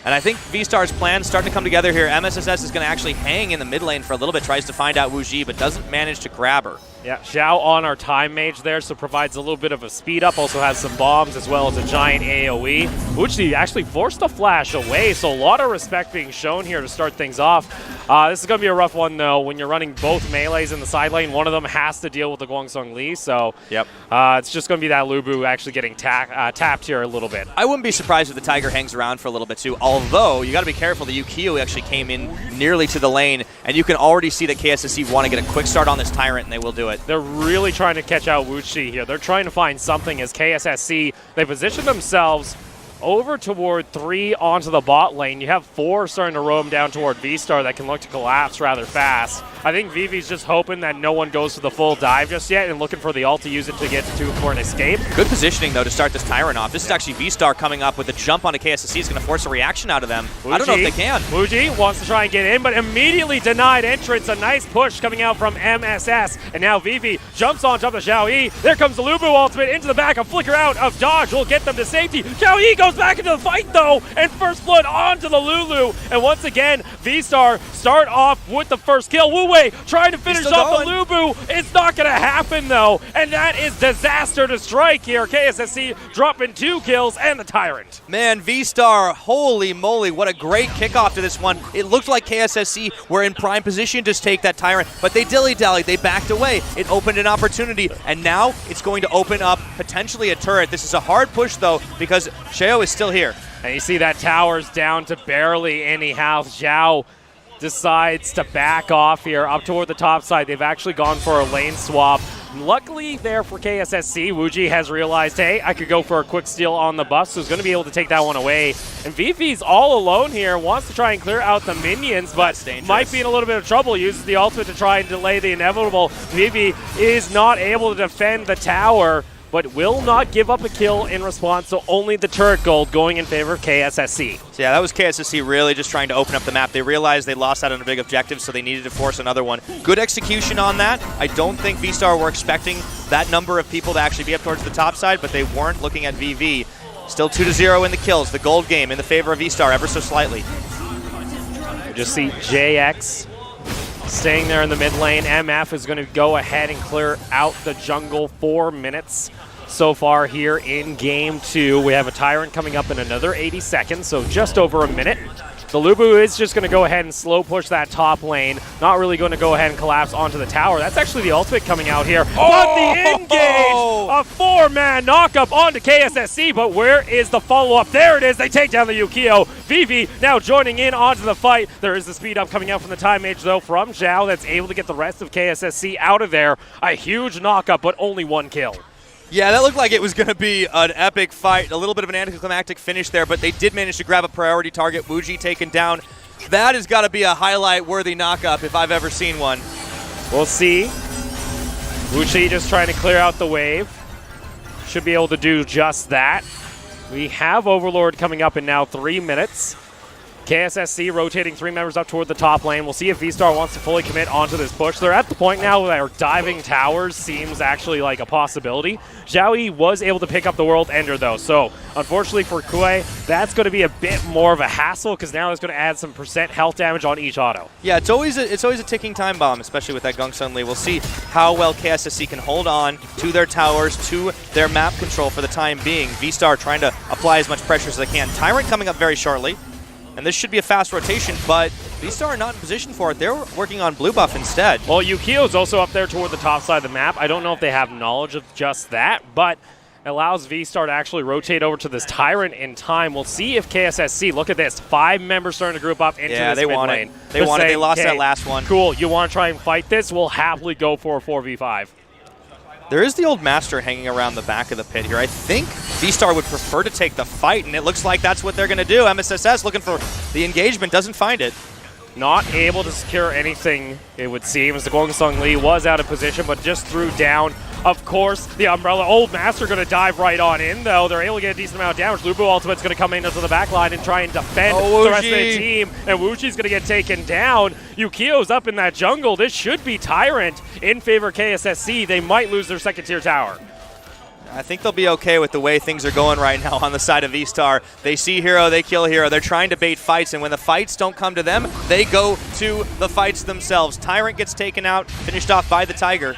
And I think VSTAR's plan is starting to come together here. MSSS is going to actually hang in the mid lane for a little bit, tries to find out Wu Ji, but doesn't manage to grab her. Yeah, Zhao on our time mage there, so provides a little bit of a speed up, also has some bombs as well as a giant AoE. Uchi actually forced the flash away, so a lot of respect being shown here to start things off. This is going to be a rough one, though. When you're running both melees in the side lane, one of them has to deal with the Guangsong Li, so it's just going to be that Lubu actually getting tapped here a little bit. I wouldn't be surprised if the Tiger hangs around for a little bit, too, although you got to be careful. The Yukio actually came in nearly to the lane, and you can already see that KSSC want to get a quick start on this Tyrant, and they will do it. They're really trying to catch out Wuxi here. They're trying to find something as KSSC, they position themselves over toward 3 onto the bot lane. You have 4 starting to roam down toward VSTAR that can look to collapse rather fast. I think Vivi's just hoping that no one goes to the full dive just yet and looking for the ult to use it to get for an escape. Good positioning, though, to start this Tyrant off. This is actually VSTAR coming up with a jump onto KSSC. It's going to force a reaction out of them. I don't know if they can. Wuji wants to try and get in, but immediately denied entrance. A nice push coming out from MSS. And now Vivi jumps on top of Zhao Yi. There comes the Lubu ultimate into the back. A flicker out of dodge will get them to safety. Zhao Yi goes back into the fight, though, and first blood onto the Lulu. And once again, VSTAR start off with the first kill. Wu Wei trying to finish off the Lubu. It's not going to happen, though. And that is disaster to strike here. KSSC dropping 2 kills and the Tyrant. Man, VSTAR, holy moly, what a great kickoff to this one. It looked like KSSC were in prime position to take that Tyrant, but they dilly-dallied. They backed away. It opened an opportunity, and now it's going to open up potentially a turret. This is a hard push, though, because Sheo is still here. And you see that tower's down to barely any health. Zhao decides to back off here up toward the top side. They've actually gone for a lane swap. Luckily there for KSSC, Wuji has realized, hey, I could go for a quick steal on the buff, so he's going to be able to take that one away. And Vivi's all alone here, wants to try and clear out the minions, but might be in a little bit of trouble. Uses the ultimate to try and delay the inevitable. Vivi is not able to defend the tower, but will not give up a kill in response, so only the turret gold going in favor of KSSC. So yeah, that was KSSC really just trying to open up the map. They realized they lost out on a big objective, so they needed to force another one. Good execution on that. I don't think VSTAR were expecting that number of people to actually be up towards the top side, but they weren't looking at VV. Still 2-0 in the kills. The gold game in the favor of VSTAR ever so slightly. You just see JX staying there in the mid lane. MF is going to go ahead and clear out the jungle. 4 minutes so far here in game 2. We have a Tyrant coming up in another 80 seconds, so just over a minute. The Lubu is just going to go ahead and slow push that top lane. Not really going to go ahead and collapse onto the tower. That's actually the ultimate coming out here. But the engage! A 4-man knockup onto KSSC, but where is the follow-up? There it is. They take down the Yukio. Vivi now joining in onto the fight. There is the speed up coming out from the time mage, though, from Zhao that's able to get the rest of KSSC out of there. A huge knockup, but only 1 kill. Yeah, that looked like it was going to be an epic fight. A little bit of an anticlimactic finish there, but they did manage to grab a priority target. Wuji taken down. That has got to be a highlight-worthy knockup if I've ever seen one. We'll see. Wuji just trying to clear out the wave. Should be able to do just that. We have Overlord coming up in now 3 minutes. KSSC rotating 3 members up toward the top lane. We'll see if VSTAR wants to fully commit onto this push. They're at the point now where diving towers seems actually like a possibility. Zhao Yi was able to pick up the World Ender, though. So, unfortunately for Kue, that's going to be a bit more of a hassle because now it's going to add some % health damage on each auto. Yeah, it's always a ticking time bomb, especially with that Guangsong Li. We'll see how well KSSC can hold on to their towers, to their map control for the time being. VSTAR trying to apply as much pressure as they can. Tyrant coming up very shortly. And this should be a fast rotation, but VSTAR are not in position for it. They're working on blue buff instead. Well, Yukio's also up there toward the top side of the map. I don't know if they have knowledge of just that, but it allows VSTAR to actually rotate over to this Tyrant in time. We'll see if KSSC, look at this, 5 members starting to group up into this mid lane. They want it. They lost that last one. Cool, you want to try and fight this? We'll happily go for a 4v5. There is the old master hanging around the back of the pit here. I think VSTAR would prefer to take the fight, and it looks like that's what they're going to do. MSSS looking for the engagement, doesn't find it. Not able to secure anything, it would seem, as the Guangsong Li was out of position, but just threw down. Of course, the Umbrella Old Master going to dive right on in, though. They're able to get a decent amount of damage. Lubu Ultimate's going to come into the back line and try and defend the rest of the team. And Wuchi's going to get taken down. Yukio's up in that jungle. This should be Tyrant in favor of KSSC. They might lose their second-tier tower. I think they'll be okay with the way things are going right now on the side of VSTAR. They see Hero, they kill Hero. They're trying to bait fights, and when the fights don't come to them, they go to the fights themselves. Tyrant gets taken out, finished off by the Tiger.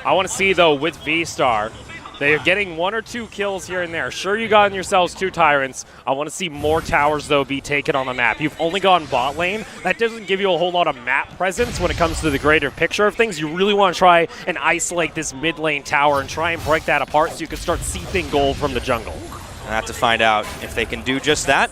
I want to see, though, with VSTAR, they're getting 1 or 2 kills here and there. Sure, you got yourselves 2 Tyrants. I want to see more towers, though, be taken on the map. You've only gone bot lane. That doesn't give you a whole lot of map presence when it comes to the greater picture of things. You really want to try and isolate this mid lane tower and try and break that apart so you can start seeping gold from the jungle. I have to find out if they can do just that.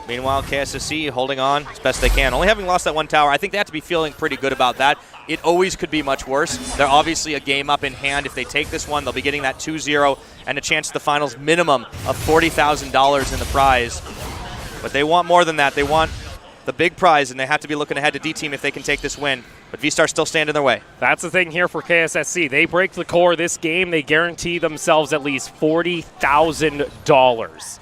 Meanwhile, KSSC holding on as best they can. Only having lost that 1 tower, I think they have to be feeling pretty good about that. It always could be much worse. They're obviously a game up in hand. If they take this one, they'll be getting that 2-0 and a chance at the finals minimum of $40,000 in the prize. But they want more than that. They want the big prize, and they have to be looking ahead to D-Team if they can take this win. But VSTAR still stand in their way. That's the thing here for KSSC. They break the core this game, they guarantee themselves at least $40,000.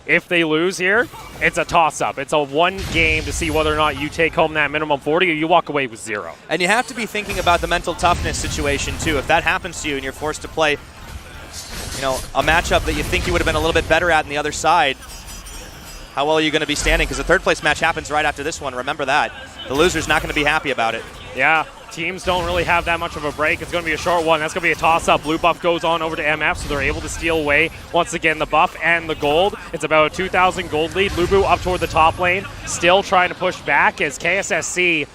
If they lose here, it's a toss-up. It's a 1 game to see whether or not you take home that minimum 40 or you walk away with 0. And you have to be thinking about the mental toughness situation, too. If that happens to you and you're forced to play, a matchup that you think you would have been a little bit better at on the other side, how well are you going to be standing? Because the 3rd place match happens right after this one. Remember that. The loser's not going to be happy about it. Yeah, teams don't really have that much of a break. It's going to be a short one. That's going to be a toss-up. Blue buff goes on over to MF, so they're able to steal away, once again, the buff and the gold. It's about a 2,000 gold lead. Lubu up toward the top lane, still trying to push back as KSSC,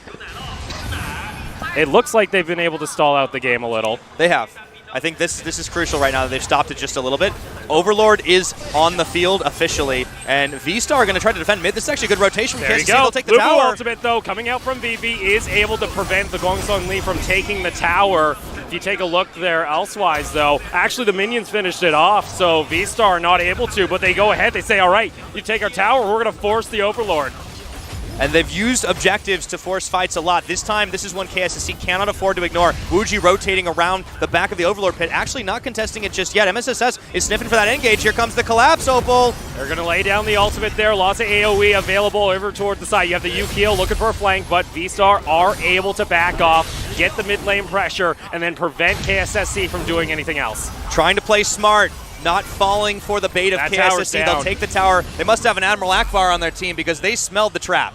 it looks like they've been able to stall out the game a little. They have. I think this is crucial right now that they've stopped it just a little bit. Overlord is on the field officially, and VSTAR are going to try to defend mid. This is actually a good rotation from There KSSC. you go. They'll take the Lubu tower. ultimate, though, coming out from VV, is able to prevent the Gongsong Lee from taking the tower. If you take a look there elsewise, though, actually the minions finished it off, so VSTAR are not able to, but they go ahead. They say, all right, you take our tower, we're going to force the Overlord. And they've used objectives to force fights a lot. This time, this is one KSSC cannot afford to ignore. Wuji rotating around the back of the Overlord pit, actually not contesting it just yet. MSSS is sniffing for that engage. Here comes the collapse, Opal. They're going to lay down the ultimate there. Lots of AoE available over toward the side. You have the Yukio looking for a flank, but VSTAR are able to back off, get the mid lane pressure, and then prevent KSSC from doing anything else. Trying to play smart. Not falling for the bait of KSSC. They'll take the tower. They must have an Admiral Akbar on their team because they smelled the trap.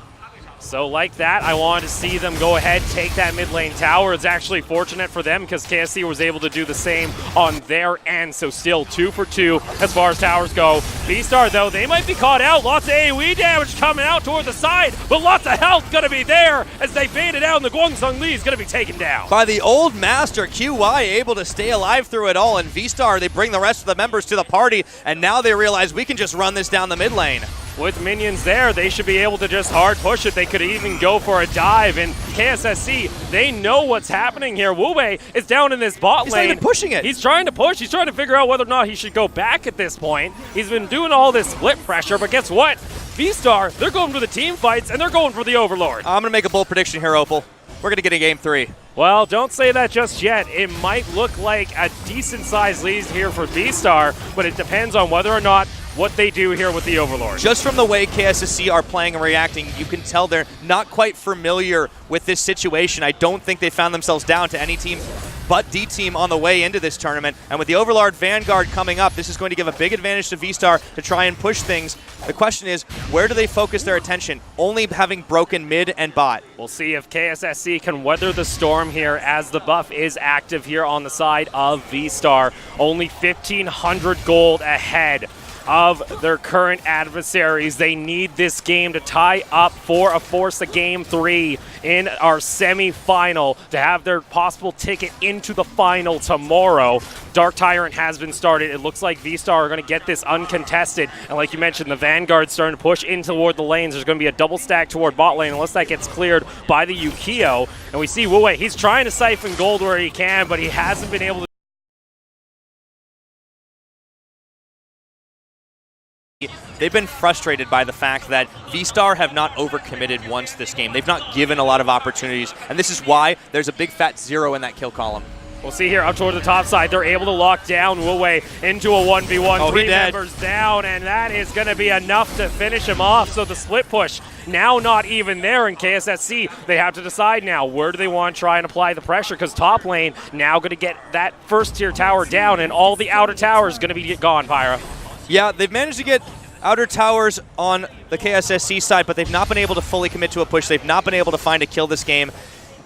So like that, I wanted to see them go ahead, take that mid lane tower. It's actually fortunate for them because KSC was able to do the same on their end. So still 2 for 2 as far as towers go. VSTAR, though, they might be caught out. Lots of AoE damage coming out toward the side, but lots of health going to be there as they fade it out, and the Guangsung Lee is going to be taken down. By the old master, QY able to stay alive through it all, and VSTAR, they bring the rest of the members to the party, and now they realize we can just run this down the mid lane. With minions there, they should be able to just hard push it. They could even go for a dive. And KSSC, they know what's happening here. Wu Wei is down in this bot lane. He's not even pushing it. He's trying to push. He's trying to figure out whether or not he should go back at this point. He's been doing all this split pressure, but guess what? VSTAR, they're going for the team fights, and they're going for the Overlord. I'm going to make a bold prediction here, Opal. We're going to get a game 3. Well, don't say that just yet. It might look like a decent-sized lead here for VSTAR, but it depends on whether or not what they do here with the Overlord. Just from the way KSSC are playing and reacting, you can tell they're not quite familiar with this situation. I don't think they found themselves down to any team but D-Team on the way into this tournament. And with the Overlord Vanguard coming up, this is going to give a big advantage to VSTAR to try and push things. The question is, where do they focus their attention? Only having broken mid and bot. We'll see if KSSC can weather the storm here as the buff is active here on the side of VSTAR. Only 1,500 gold ahead of their current adversaries. They need this game to tie up for a force of game 3 in our semi-final to have their possible ticket into the final tomorrow. Dark Tyrant has been started. It looks like VSTAR are going to get this uncontested. And like you mentioned, the Vanguard's starting to push in toward the lanes. There's going to be a double stack toward bot lane unless that gets cleared by the Yukio. And we see Wu Wei. He's trying to siphon gold where he can, but he hasn't been able to. They've been frustrated by the fact that VSTAR have not overcommitted once this game. They've not given a lot of opportunities, and this is why there's a big fat 0 in that kill column. We'll see here up toward the top side. They're able to lock down Wu Wei into a 1v1. Oh, 3 members down, and that is going to be enough to finish him off. So the split push now not even there in KSSC. They have to decide now where do they want to try and apply the pressure, because top lane now going to get that first tier tower down, and all the outer towers going to be gone, Pyra. Yeah, they've managed to get outer towers on the KSSC side, but they've not been able to fully commit to a push. They've not been able to find a kill this game.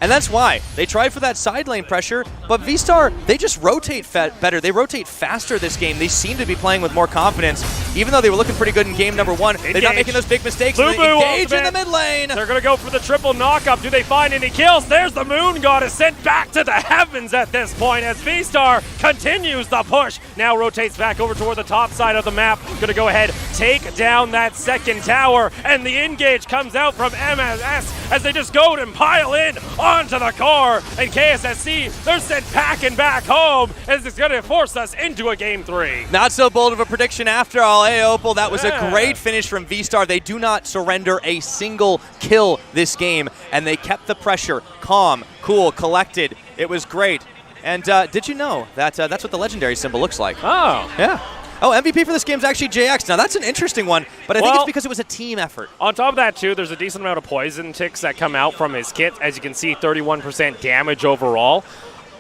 And that's why. They tried for that side lane pressure, but VSTAR, they just rotate better. They rotate faster this game. They seem to be playing with more confidence. Even though they were looking pretty good in game number 1, they're not making those big mistakes. They engage in the mid lane. They're going to go for the triple knockup. Do they find any kills? There's the Moon Goddess sent back to the heavens at this point as VSTAR continues the push. Now rotates back over toward the top side of the map. Going to go ahead, take down that second tower, and the engage comes out from MSS as they just go and pile in onto the core. And KSSC, they're sent packing back home as it's going to force us into a game 3. Not so bold of a prediction after all. Hey, Opal, that was a great finish from VSTAR. They do not surrender a single kill this game, and they kept the pressure calm, cool, collected. It was great. And did you know that that's what the legendary symbol looks like? Oh. Yeah. Oh, MVP for this game is actually JX. Now, that's an interesting one, but I think it's because it was a team effort. On top of that, too, there's a decent amount of poison ticks that come out from his kit. As you can see, 31% damage overall.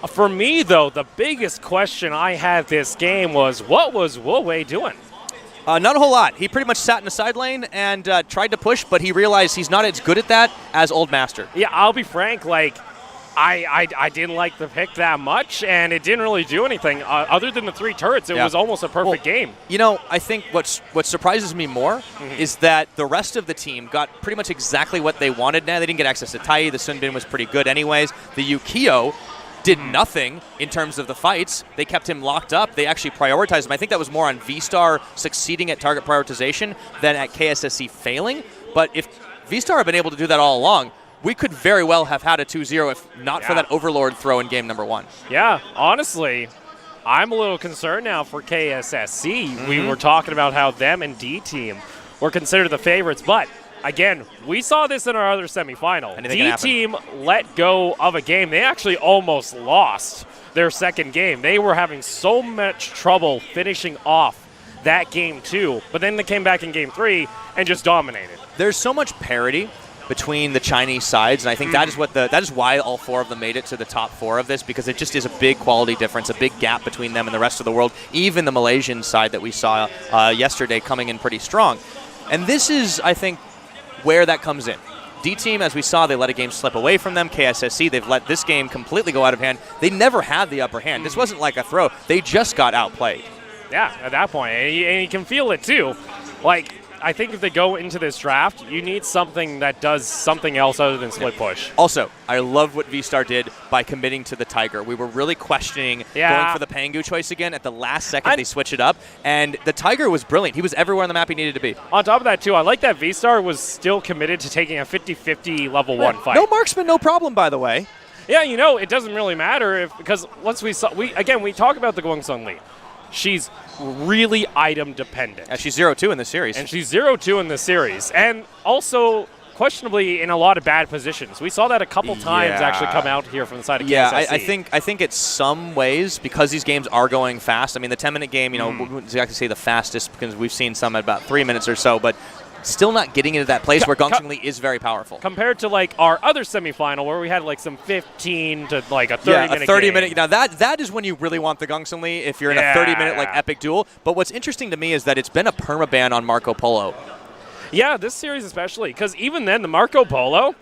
For me, though, the biggest question I had this game was, what was Wu-Wei doing? Not a whole lot. He pretty much sat in the side lane and tried to push, but he realized he's not as good at that as Old Master. Yeah, I'll be frank, like, I didn't like the pick that much, and it didn't really do anything. Other than the 3 turrets, it was almost a perfect game. You know, I think what surprises me more is that the rest of the team got pretty much exactly what they wanted. Now, they didn't get access to Tai. The Sunbin was pretty good anyways. The Yukio did nothing in terms of the fights. They kept him locked up. They actually prioritized him. I think that was more on VSTAR succeeding at target prioritization than at KSSC failing. But if VSTAR had been able to do that all along, we could very well have had a 2-0 if not for that Overlord throw in game number 1. Yeah, honestly, I'm a little concerned now for KSSC. We were talking about how them and D-Team were considered the favorites, but again, we saw this in our other semifinal. D-Team let go of a game. They actually almost lost their second game. They were having so much trouble finishing off that game 2, but then they came back in game 3 and just dominated. There's so much parity between the Chinese sides, and I think that is why all 4 of them made it to the top 4 of this, because it just is a big quality difference, a big gap between them and the rest of the world, even the Malaysian side that we saw yesterday coming in pretty strong. And this is, I think, where that comes in. D-Team, as we saw, they let a game slip away from them. KSSC, they've let this game completely go out of hand. They never had the upper hand. This wasn't like a throw. They just got outplayed. Yeah, at that point, and you can feel it too. Like, I think if they go into this draft, you need something that does something else other than split push. Also, I love what VSTAR did by committing to the Tiger. We were really questioning going for the Pangu choice again. At the last second, they switch it up, and the Tiger was brilliant. He was everywhere on the map he needed to be. On top of that, too, I like that VSTAR was still committed to taking a 50-50 level 1 fight. No marksman, no problem, by the way. Yeah, you know, it doesn't really matter because once we talk about the Guangsun Li. She's really item dependent. Yeah, she's 0-2 in the series. And she's 0-2 in the series. And also, questionably, in a lot of bad positions. We saw that a couple times actually come out here from the side of KSSC. Yeah, I think it's some ways, because these games are going fast. I mean, the 10-minute game, we wouldn't exactly say the fastest, because we've seen some at about 3 minutes or so, but still not getting into that place where Guangsun Li is very powerful. Compared to like our other semifinal where we had like some 15 to like a 30-minute a 30-minute. Now that is when you really want the Guangsun Li, if you're in a 30-minute like epic duel. But what's interesting to me is that it's been a permaban on Marco Polo. Yeah, this series especially, because even then the Marco Polo,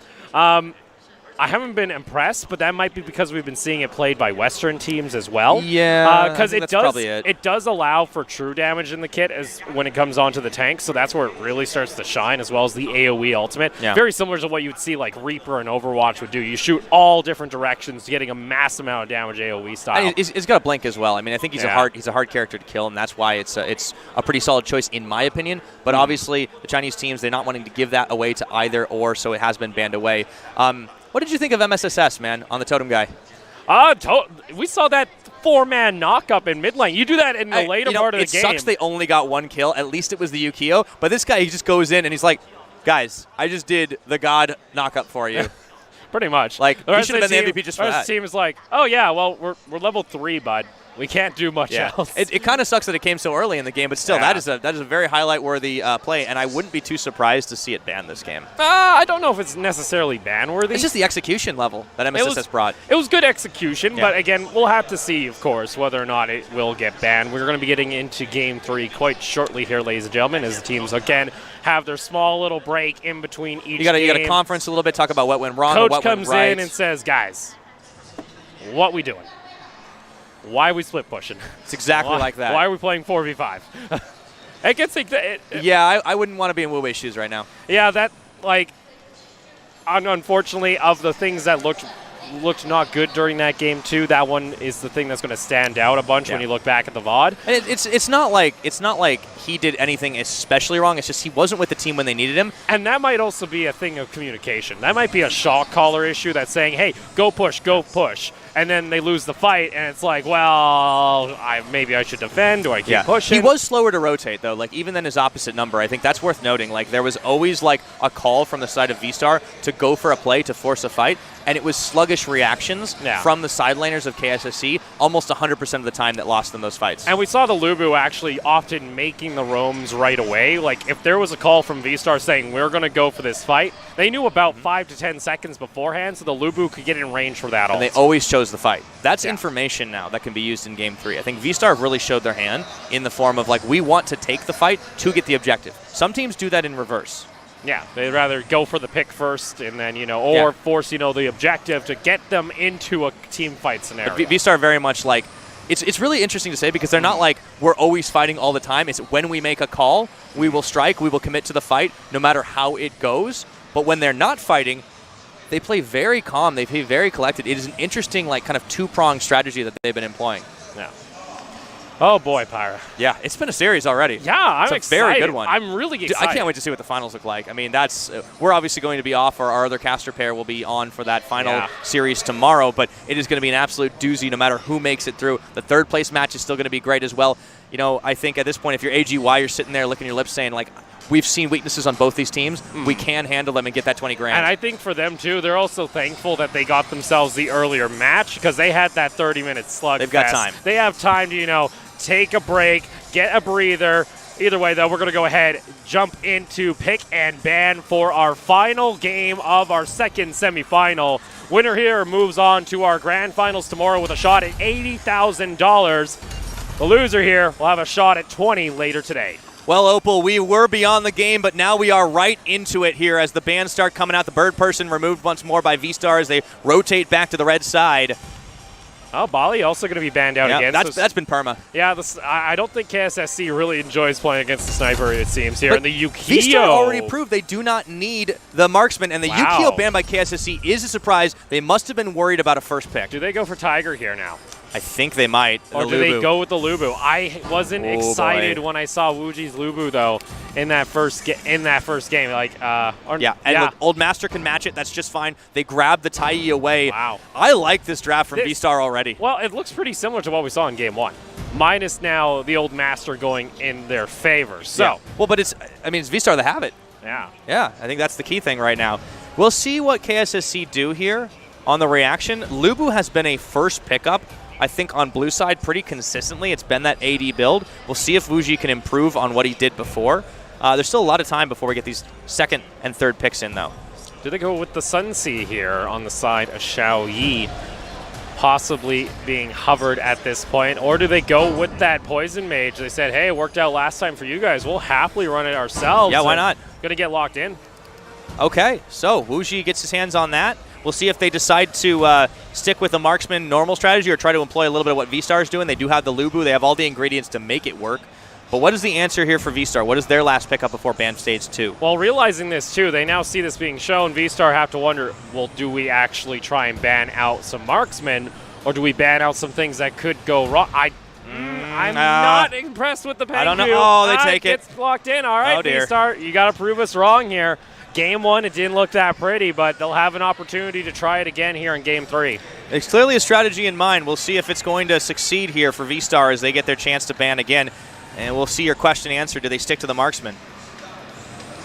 I haven't been impressed, but that might be because we've been seeing it played by Western teams as well. Yeah, because it does allow for true damage in the kit as when it comes onto the tank, so that's where it really starts to shine, as well as the AoE ultimate. Yeah. Very similar to what you would see like Reaper and Overwatch would do. You shoot all different directions, getting a mass amount of damage AoE style. And he's got a blink as well. I mean, I think he's a hard character to kill, and that's why it's a pretty solid choice in my opinion. But obviously, the Chinese teams, they're not wanting to give that away to either or, so it has been banned away. What did you think of MSSS, man, on the totem guy? We saw that 4-man knock-up in mid lane. You do that in the later part of the game. It sucks they only got 1 kill. At least it was the Yukio. But this guy, he just goes in and he's like, guys, I just did the God knock-up for you. Pretty much. Like, he should have been the MVP just for that. The team is like, oh, yeah, well, we're level 3, bud. We can't do much else. It kind of sucks that it came so early in the game, but still, that is a very highlight-worthy play, and I wouldn't be too surprised to see it banned this game. I don't know if it's necessarily ban-worthy. It's just the execution level that MSS has brought. It was good execution, but again, we'll have to see, of course, whether or not it will get banned. We're going to be getting into Game 3 quite shortly here, ladies and gentlemen, as the teams, again, have their small little break in between each game. You got to conference a little bit, talk about what went wrong and what went right. Coach comes in and says, guys, what we doing? Why are we split pushing? It's exactly like that. Why are we playing 4v5? It gets yeah, I wouldn't want to be in Wu-Wei's shoes right now. Yeah, that, like, unfortunately, of the things that looked not good during that game too, that one is the thing that's going to stand out a bunch when you look back at the VOD. And it's not like he did anything especially wrong. It's just he wasn't with the team when they needed him. And that might also be a thing of communication. That might be a shot caller issue that's saying, hey, go push. And then they lose the fight, and it's like, well, maybe I should defend. Do I keep pushing? He was slower to rotate, though. Like, even than his opposite number, I think that's worth noting. Like, there was always, like, a call from the side of VSTAR to go for a play to force a fight, and it was sluggish reactions from the side laners of KSSC almost 100% of the time that lost them those fights. And we saw the Lubu actually often making the roams right away. Like, if there was a call from VSTAR saying, we're going to go for this fight, they knew about 5 to 10 seconds beforehand, so the Lubu could get in range for that also. And they always chose the fight. That's information now that can be used in Game 3. I think VSTAR really showed their hand in the form of, like, we want to take the fight to get the objective. Some teams do that in reverse. Yeah, they'd rather go for the pick first and then, or force, the objective to get them into a team fight scenario. But VSTAR very much like, it's really interesting to say because they're not like we're always fighting all the time. It's when we make a call, we will strike, we will commit to the fight no matter how it goes. But when they're not fighting, they play very calm. They play very collected. It is an interesting, like, kind of two-pronged strategy that they've been employing. Yeah. Oh, boy, Pyra. Yeah, it's been a series already. Yeah, I'm excited. Very good one. I'm really excited. I can't wait to see what the finals look like. I mean, we're obviously going to be off, or our other caster pair will be on for that final series tomorrow, but it is going to be an absolute doozy no matter who makes it through. The third-place match is still going to be great as well. I think at this point, if you're AGY, you're sitting there licking your lips saying, like, we've seen weaknesses on both these teams. We can handle them and get that 20 grand. And I think for them, too, they're also thankful that they got themselves the earlier match because they had that 30-minute slug. They've got time. They have time to, take a break, get a breather. Either way, though, we're going to go ahead, jump into pick and ban for our final game of our second semifinal. Winner here moves on to our grand finals tomorrow with a shot at $80,000. The loser here will have a shot at 20 later today. Well, Opal, we were beyond the game, but now we are right into it here as the bans start coming out. The bird person removed once more by VSTAR as they rotate back to the red side. Oh, Bali also going to be banned out again. That's been perma. Yeah, I don't think KSSC really enjoys playing against the sniper, it seems, here. And the Yukio. VSTAR already proved they do not need the marksman, and the Yukio ban by KSSC is a surprise. They must have been worried about a first pick. Do they go for Tiger here now? I think they might. Or do they go with the Lubu? I wasn't excited when I saw Wuji's Lubu, though, in that first game. Like, Look, Old Master can match it. That's just fine. They grab the Tai away. Wow. I like this draft from VSTAR already. Well, it looks pretty similar to what we saw in Game 1. Minus now the Old Master going in their favor. So. Yeah. Well, but it's VSTAR that have it. Yeah. Yeah, I think that's the key thing right now. We'll see what KSSC do here on the reaction. Lubu has been a first pickup, I think, on blue side pretty consistently. It's been that AD build. We'll see if Wuji can improve on what he did before. There's still a lot of time before we get these second and third picks in, though. Do they go with the Sunsea here on the side of Xiao Yi, possibly being hovered at this point? Or do they go with that Poison Mage? They said, hey, it worked out last time for you guys. We'll happily run it ourselves. Yeah, why not? Going to get locked in. Okay, so Wuji gets his hands on that. We'll see if they decide to stick with the marksman normal strategy or try to employ a little bit of what VSTAR is doing. They do have the Lubu. They have all the ingredients to make it work. But what is the answer here for VSTAR? What is their last pickup before ban stage 2? Well, realizing this, too, they now see this being shown. VSTAR have to wonder, well, do we actually try and ban out some marksmen, or do we ban out some things that could go wrong? I'm not impressed with the Pengu. I don't know. Oh, they take it. Gets locked in. All right, oh, dear. VSTAR, you got to prove us wrong here. Game 1, it didn't look that pretty, but they'll have an opportunity to try it again here in Game 3. There's clearly a strategy in mind. We'll see if it's going to succeed here for VSTAR as they get their chance to ban again. And we'll see your question answered. Do they stick to the marksman?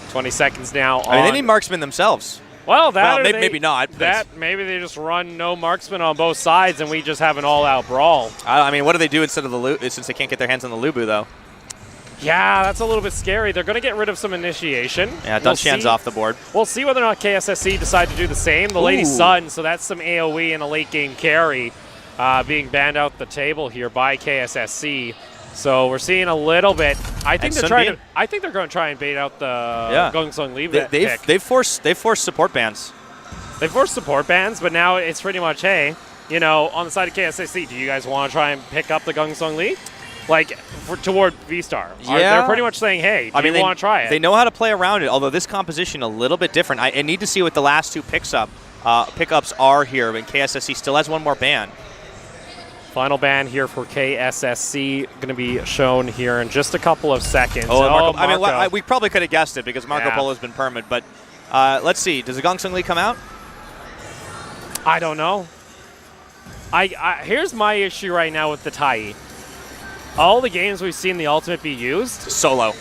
20 seconds now. They need marksmen themselves. Well, that well, maybe not. Maybe they just run no marksman on both sides, and we just have an all-out brawl. I mean, what do they do instead of the since they can't get their hands on the Lubu, though? Yeah, that's a little bit scary. They're going to get rid of some initiation. Yeah, Dunshan's off the board. We'll see whether or not KSSC decide to do the same. The Lady Sun, so that's some AoE and a late-game carry being banned out the table here by KSSC. So we're seeing a little bit. I think they're trying to. I think they're going to try and bait out the Gongsung Lee pick. They've forced support bans. They've forced support bans, but now it's pretty much, hey, you know, on the side of KSSC, do you guys want to try and pick up the Gongsung Lee? Like, toward VSTAR. Yeah. They're pretty much saying, hey, do you want to try it? They know how to play around it, although this composition a little bit different. I need to see what the last two pickups are here, but KSSC still has one more ban. Final ban here for KSSC going to be shown here in just a couple of seconds. Marco. I mean, we probably could have guessed it because Marco Polo has been permanent, but let's see. Does the Gongsung Lee come out? I don't know. Here's my issue right now with the Tai. All the games we've seen the ultimate be used. Solo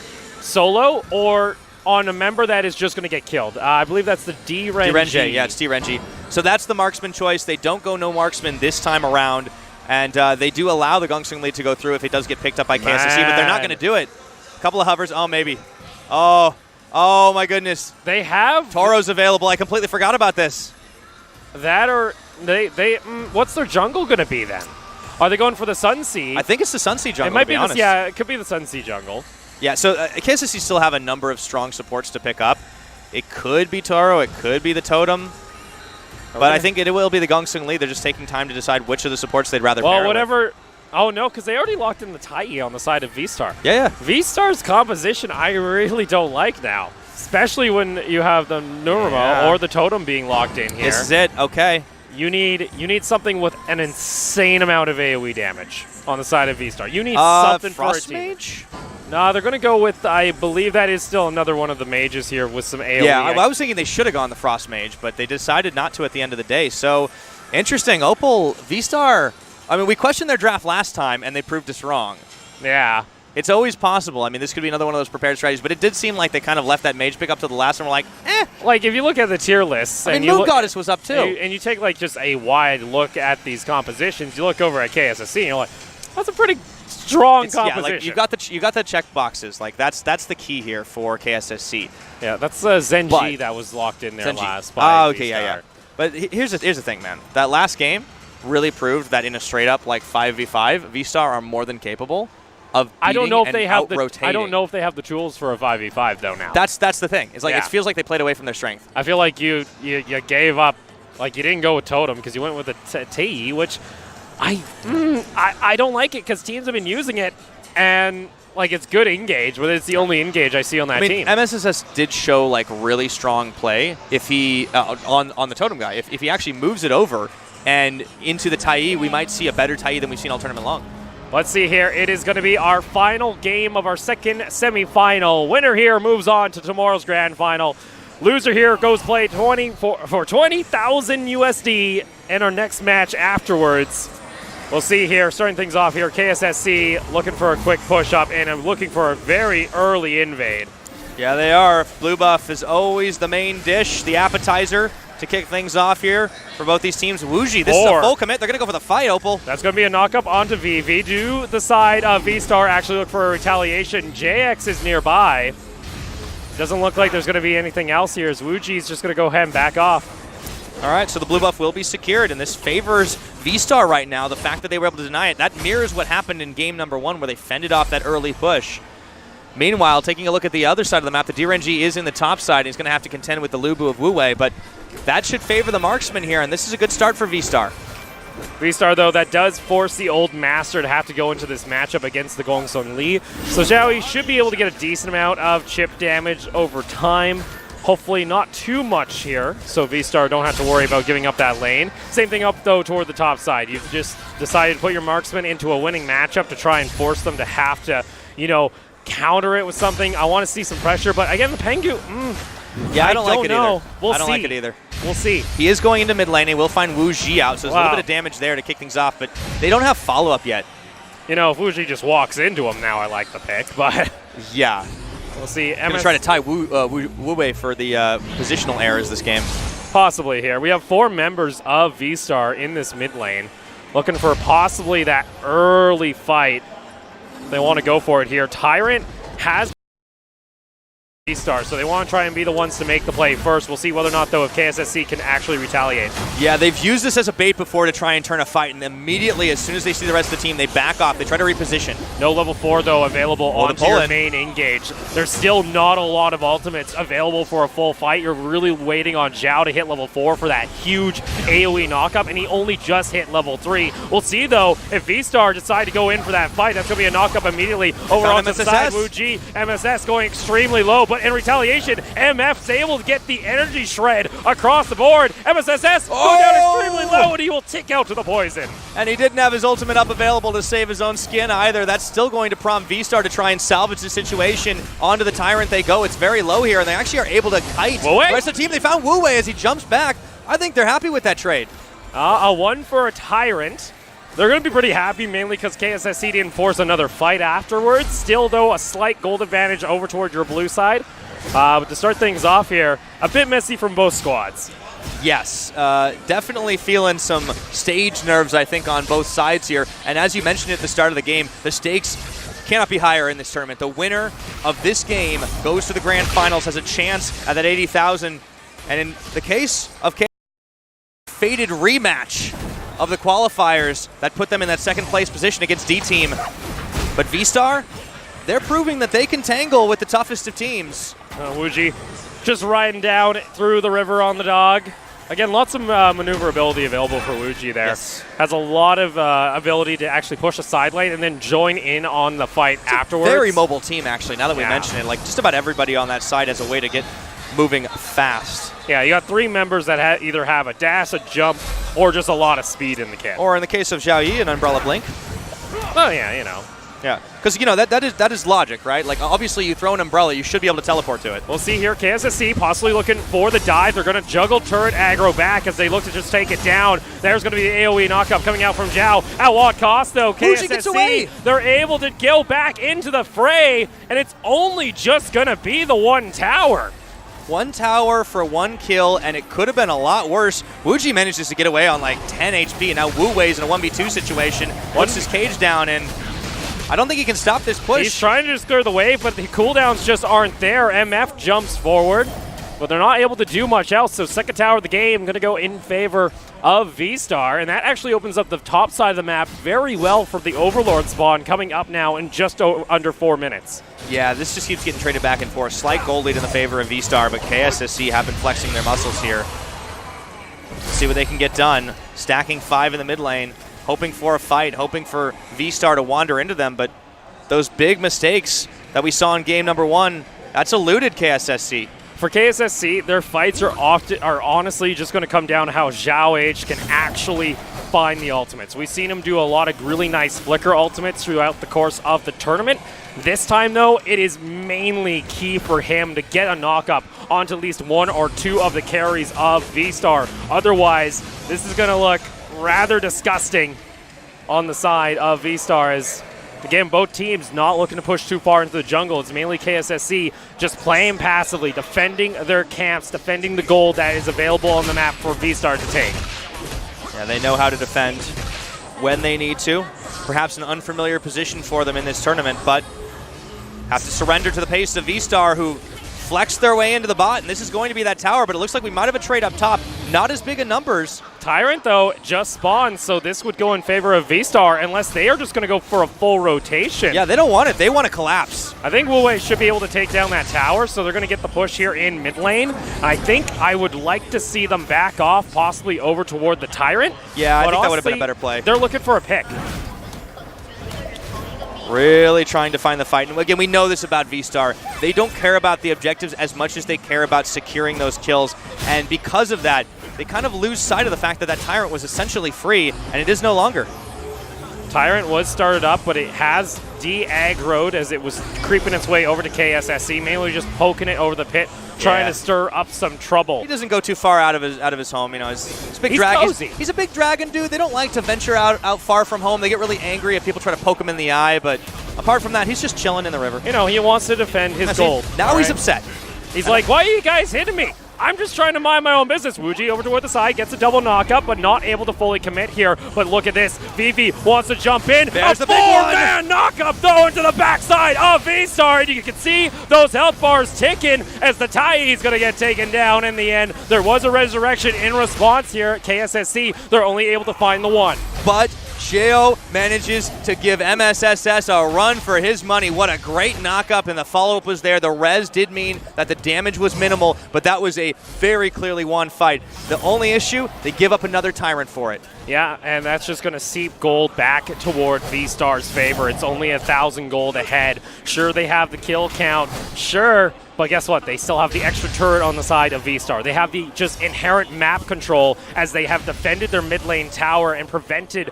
or on a member that is just going to get killed. I believe that's the D-Renji. Yeah, it's D-Renji. So that's the marksman choice. They don't go no marksman this time around. And they do allow the Gongsung Lee to go through if it does get picked up by KSSC, but they're not going to do it. A couple of hovers. Oh, maybe. Oh, my goodness. They have. Toro's available. I completely forgot about this. That or what's their jungle going to be then? Are they going for the Sunsea? I think it's the Sunsea jungle, it might to be honest. Yeah, it could be the Sunsea jungle. Yeah, so KSSC still have a number of strong supports to pick up. It could be Toro. It could be the Totem. Okay. But I think it will be the Gongsung Lee. They're just taking time to decide which of the supports they'd rather pair whatever. Oh, no, because they already locked in the Tai on the side of VSTAR. Yeah. VSTAR's composition I really don't like now, especially when you have the Nurimo or the Totem being locked in here. This is it. Okay. You need something with an insane amount of AoE damage on the side of VSTAR. You need something for a team. Mage? No, they're going to go with, I believe that is still another one of the mages here with some AoE. Yeah, I was thinking they should have gone the Frost Mage, but they decided not to at the end of the day. So, interesting. Opal, VSTAR, I mean, we questioned their draft last time, and they proved us wrong. Yeah. It's always possible. I mean, this could be another one of those prepared strategies, but it did seem like they kind of left that Mage pick up to the last one. We're like, eh. Like, if you look at the tier lists. I mean, Moon Goddess was up, too. And you take, like, just a wide look at these compositions. You look over at KSSC, and you're like, that's a pretty strong composition. Yeah, like you got the check boxes. Like, that's the key here for KSSC. Yeah, that's Zenji that was locked in there last. By okay, yeah. But here's the thing, man. That last game really proved that in a straight-up, like, 5v5, VSTAR are more than capable of beating I don't know if they have rotating. I don't know if they have the tools for a 5v5 though now. That's the thing. It's like it feels like they played away from their strength. I feel like you gave up, like you didn't go with Totem because you went with the TE, which I don't like it because teams have been using it and like it's good engage, but it's the only engage I see on that team. MSSS did show like really strong play if he on the Totem guy. If he actually moves it over and into the Tai, we might see a better Tai than we've seen all tournament long. Let's see here. It is going to be our final game of our second semifinal. Winner here moves on to tomorrow's grand final. Loser here goes play for 20,000 USD in our next match afterwards. We'll see here, starting things off here, KSSC looking for a quick push-up and looking for a very early invade. Yeah, they are. Blue buff is always the main dish, the appetizer to kick things off here for both these teams. Wuji, this is a full commit. They're going to go for the fight, Opal. That's going to be a knock-up onto VV. Do the side of VSTAR actually look for a retaliation? JX is nearby. Doesn't look like there's going to be anything else here as Wuji's just going to go ahead and back off. All right, so the blue buff will be secured, and this favors VSTAR right now. The fact that they were able to deny it, that mirrors what happened in game number 1 where they fended off that early push. Meanwhile, taking a look at the other side of the map, the D-Renji is in the top side. And he's going to have to contend with the Lubu of Wu Wei, but that should favor the marksman here, and this is a good start for VSTAR. VSTAR, though, that does force the old master to have to go into this matchup against the Gongsung Lee. So Zhaoyi should be able to get a decent amount of chip damage over time. Hopefully not too much here, so VSTAR don't have to worry about giving up that lane. Same thing up, though, toward the top side. You've just decided to put your marksman into a winning matchup to try and force them to have to, you know, counter it with something. I want to see some pressure, but again, the Pengu, yeah, I don't like it either. I don't like it either. We'll see. He is going into mid lane. He will find Wu Ji out, so there's a little bit of damage there to kick things off, but they don't have follow-up yet. You know, if Wu Ji just walks into him now, I like the pick, but yeah. We'll see. I'm going to try to tie Wu Wei for the positional errors this game. Possibly here. We have 4 members of VSTAR in this mid lane, looking for possibly that early fight. They want to go for it here. Tyrant has VSTAR, so they want to try and be the ones to make the play first. We'll see whether or not, though, if KSSC can actually retaliate. Yeah, they've used this as a bait before to try and turn a fight, and immediately, as soon as they see the rest of the team, they back off. They try to reposition. No level 4, though, available onto your main engage. There's still not a lot of ultimates available for a full fight. You're really waiting on Zhao to hit level 4 for that huge AoE knockup, and he only just hit level 3. We'll see, though, if VSTAR decide to go in for that fight. That's going to be a knockup immediately over on the side. WCG, MSS going extremely low, but in retaliation, MF's able to get the energy shred across the board. MSSS go down extremely low, and he will tick out to the poison. And he didn't have his ultimate up available to save his own skin either. That's still going to prompt VSTAR to try and salvage the situation. Onto the Tyrant they go. It's very low here, and they actually are able to kite the rest of the team. They found Wu Wei as he jumps back. I think they're happy with that trade. A 1 for a Tyrant. They're going to be pretty happy, mainly because KSSC didn't force another fight afterwards. Still, though, a slight gold advantage over towards your blue side. But to start things off here, a bit messy from both squads. Yes, definitely feeling some stage nerves, I think, on both sides here. And as you mentioned at the start of the game, the stakes cannot be higher in this tournament. The winner of this game goes to the grand finals, has a chance at that 80,000. And in the case of fated rematch of the qualifiers that put them in that second place position against D-Team. But VSTAR, they're proving that they can tangle with the toughest of teams. Wuji just riding down through the river on the dog. Again, lots of maneuverability available for Wuji there. Yes. Has a lot of ability to actually push a side lane and then join in on the fight afterwards. Very mobile team, actually, now that we mention it. Like, just about everybody on that side has a way to get moving fast. Yeah, you got 3 members that either have a dash, a jump, or just a lot of speed in the kit. Or in the case of Zhao Yi, an Umbrella Blink. Oh, yeah, you know. Yeah, because, you know, that is logic, right? Like, obviously, you throw an umbrella, you should be able to teleport to it. We'll see here, KSSC possibly looking for the dive. They're going to juggle turret aggro back as they look to just take it down. There's going to be the AoE knockup coming out from Zhao. At what cost, though? KSSC, gets away. They're able to go back into the fray, and it's only just going to be the 1 tower. 1 tower for 1 kill, and it could have been a lot worse. Wuji manages to get away on like 10 HP, and now Wu Wei's in a 1v2 situation. Puts his cage down, and I don't think he can stop this push. He's trying to just clear the wave, but the cooldowns just aren't there. MF jumps forward, but they're not able to do much else. So second tower of the game going to go in favor of VSTAR, and that actually opens up the top side of the map very well for the Overlord spawn coming up now in just under 4 minutes. Yeah, this just keeps getting traded back and forth. Slight gold lead in the favor of VSTAR, but KSSC have been flexing their muscles here. See what they can get done. Stacking 5 in the mid lane, hoping for a fight, hoping for VSTAR to wander into them, but those big mistakes that we saw in game number 1, that's eluded KSSC. For KSSC, their fights are honestly just going to come down to how Zhao H can actually find the ultimates. We've seen him do a lot of really nice flicker ultimates throughout the course of the tournament. This time, though, it is mainly key for him to get a knockup onto at least 1 or 2 of the carries of VSTAR. Otherwise, this is going to look rather disgusting on the side of VSTAR as, again, both teams not looking to push too far into the jungle. It's mainly KSSC just playing passively, defending their camps, defending the gold that is available on the map for VSTAR to take. Yeah, they know how to defend when they need to. Perhaps an unfamiliar position for them in this tournament, but have to surrender to the pace of VSTAR, who flexed their way into the bot, and this is going to be that tower, but it looks like we might have a trade up top. Not as big in numbers. Tyrant, though, just spawned, so this would go in favor of VSTAR unless they are just going to go for a full rotation. Yeah, they don't want it. They want to collapse. I think Wu Wei should be able to take down that tower, so they're going to get the push here in mid lane. I think I would like to see them back off, possibly over toward the Tyrant. Yeah, I think honestly, that would have been a better play. They're looking for a pick. Really trying to find the fight. And again, we know this about VSTAR. They don't care about the objectives as much as they care about securing those kills. And because of that, they kind of lose sight of the fact that that Tyrant was essentially free, and it is no longer. Tyrant was started up, but it has de-aggroed as it was creeping its way over to KSSC, mainly just poking it over the pit, trying to stir up some trouble. He doesn't go too far out of his home, you know. He's a big dragon. He's a big dragon dude. They don't like to venture out far from home. They get really angry if people try to poke him in the eye, but apart from that, he's just chilling in the river. You know, he wants to defend his gold. Now he's upset. He's like, why are you guys hitting me? I'm just trying to mind my own business. Wuji over toward the side, gets a double knockup, but not able to fully commit here. But look at this. Vivi wants to jump in. There's a four-man knockup, though, into the backside of VSTAR. And you can see those health bars ticking as the Taiyi is going to get taken down in the end. There was a resurrection in response here at KSSC. They're only able to find the one. But Sheo manages to give MSSS a run for his money. What a great knockup, and the follow-up was there. The res did mean that the damage was minimal, but that was a very clearly won fight. The only issue, they give up another Tyrant for it. Yeah, and that's just going to seep gold back toward VSTAR's favor. It's only 1,000 gold ahead. Sure, they have the kill count. Sure. But guess what? They still have the extra turret on the side of VSTAR. They have the just inherent map control as they have defended their mid lane tower and prevented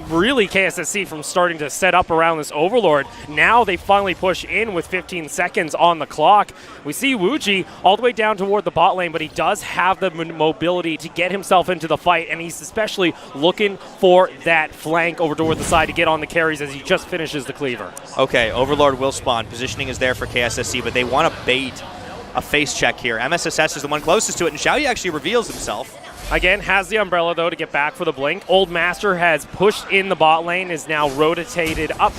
really KSSC from starting to set up around this Overlord. Now they finally push in with 15 seconds on the clock. We see Wuji all the way down toward the bot lane, but he does have the mobility to get himself into the fight, and he's especially looking for that flank over toward the side to get on the carries as he just finishes the cleaver. Okay, Overlord will spawn. Positioning is there for KSSC, but they want to bait a face check here. MSSS is the one closest to it, and Xiaoyi actually reveals himself. Again, has the umbrella, though, to get back for the blink. Old Master has pushed in the bot lane, is now rotated up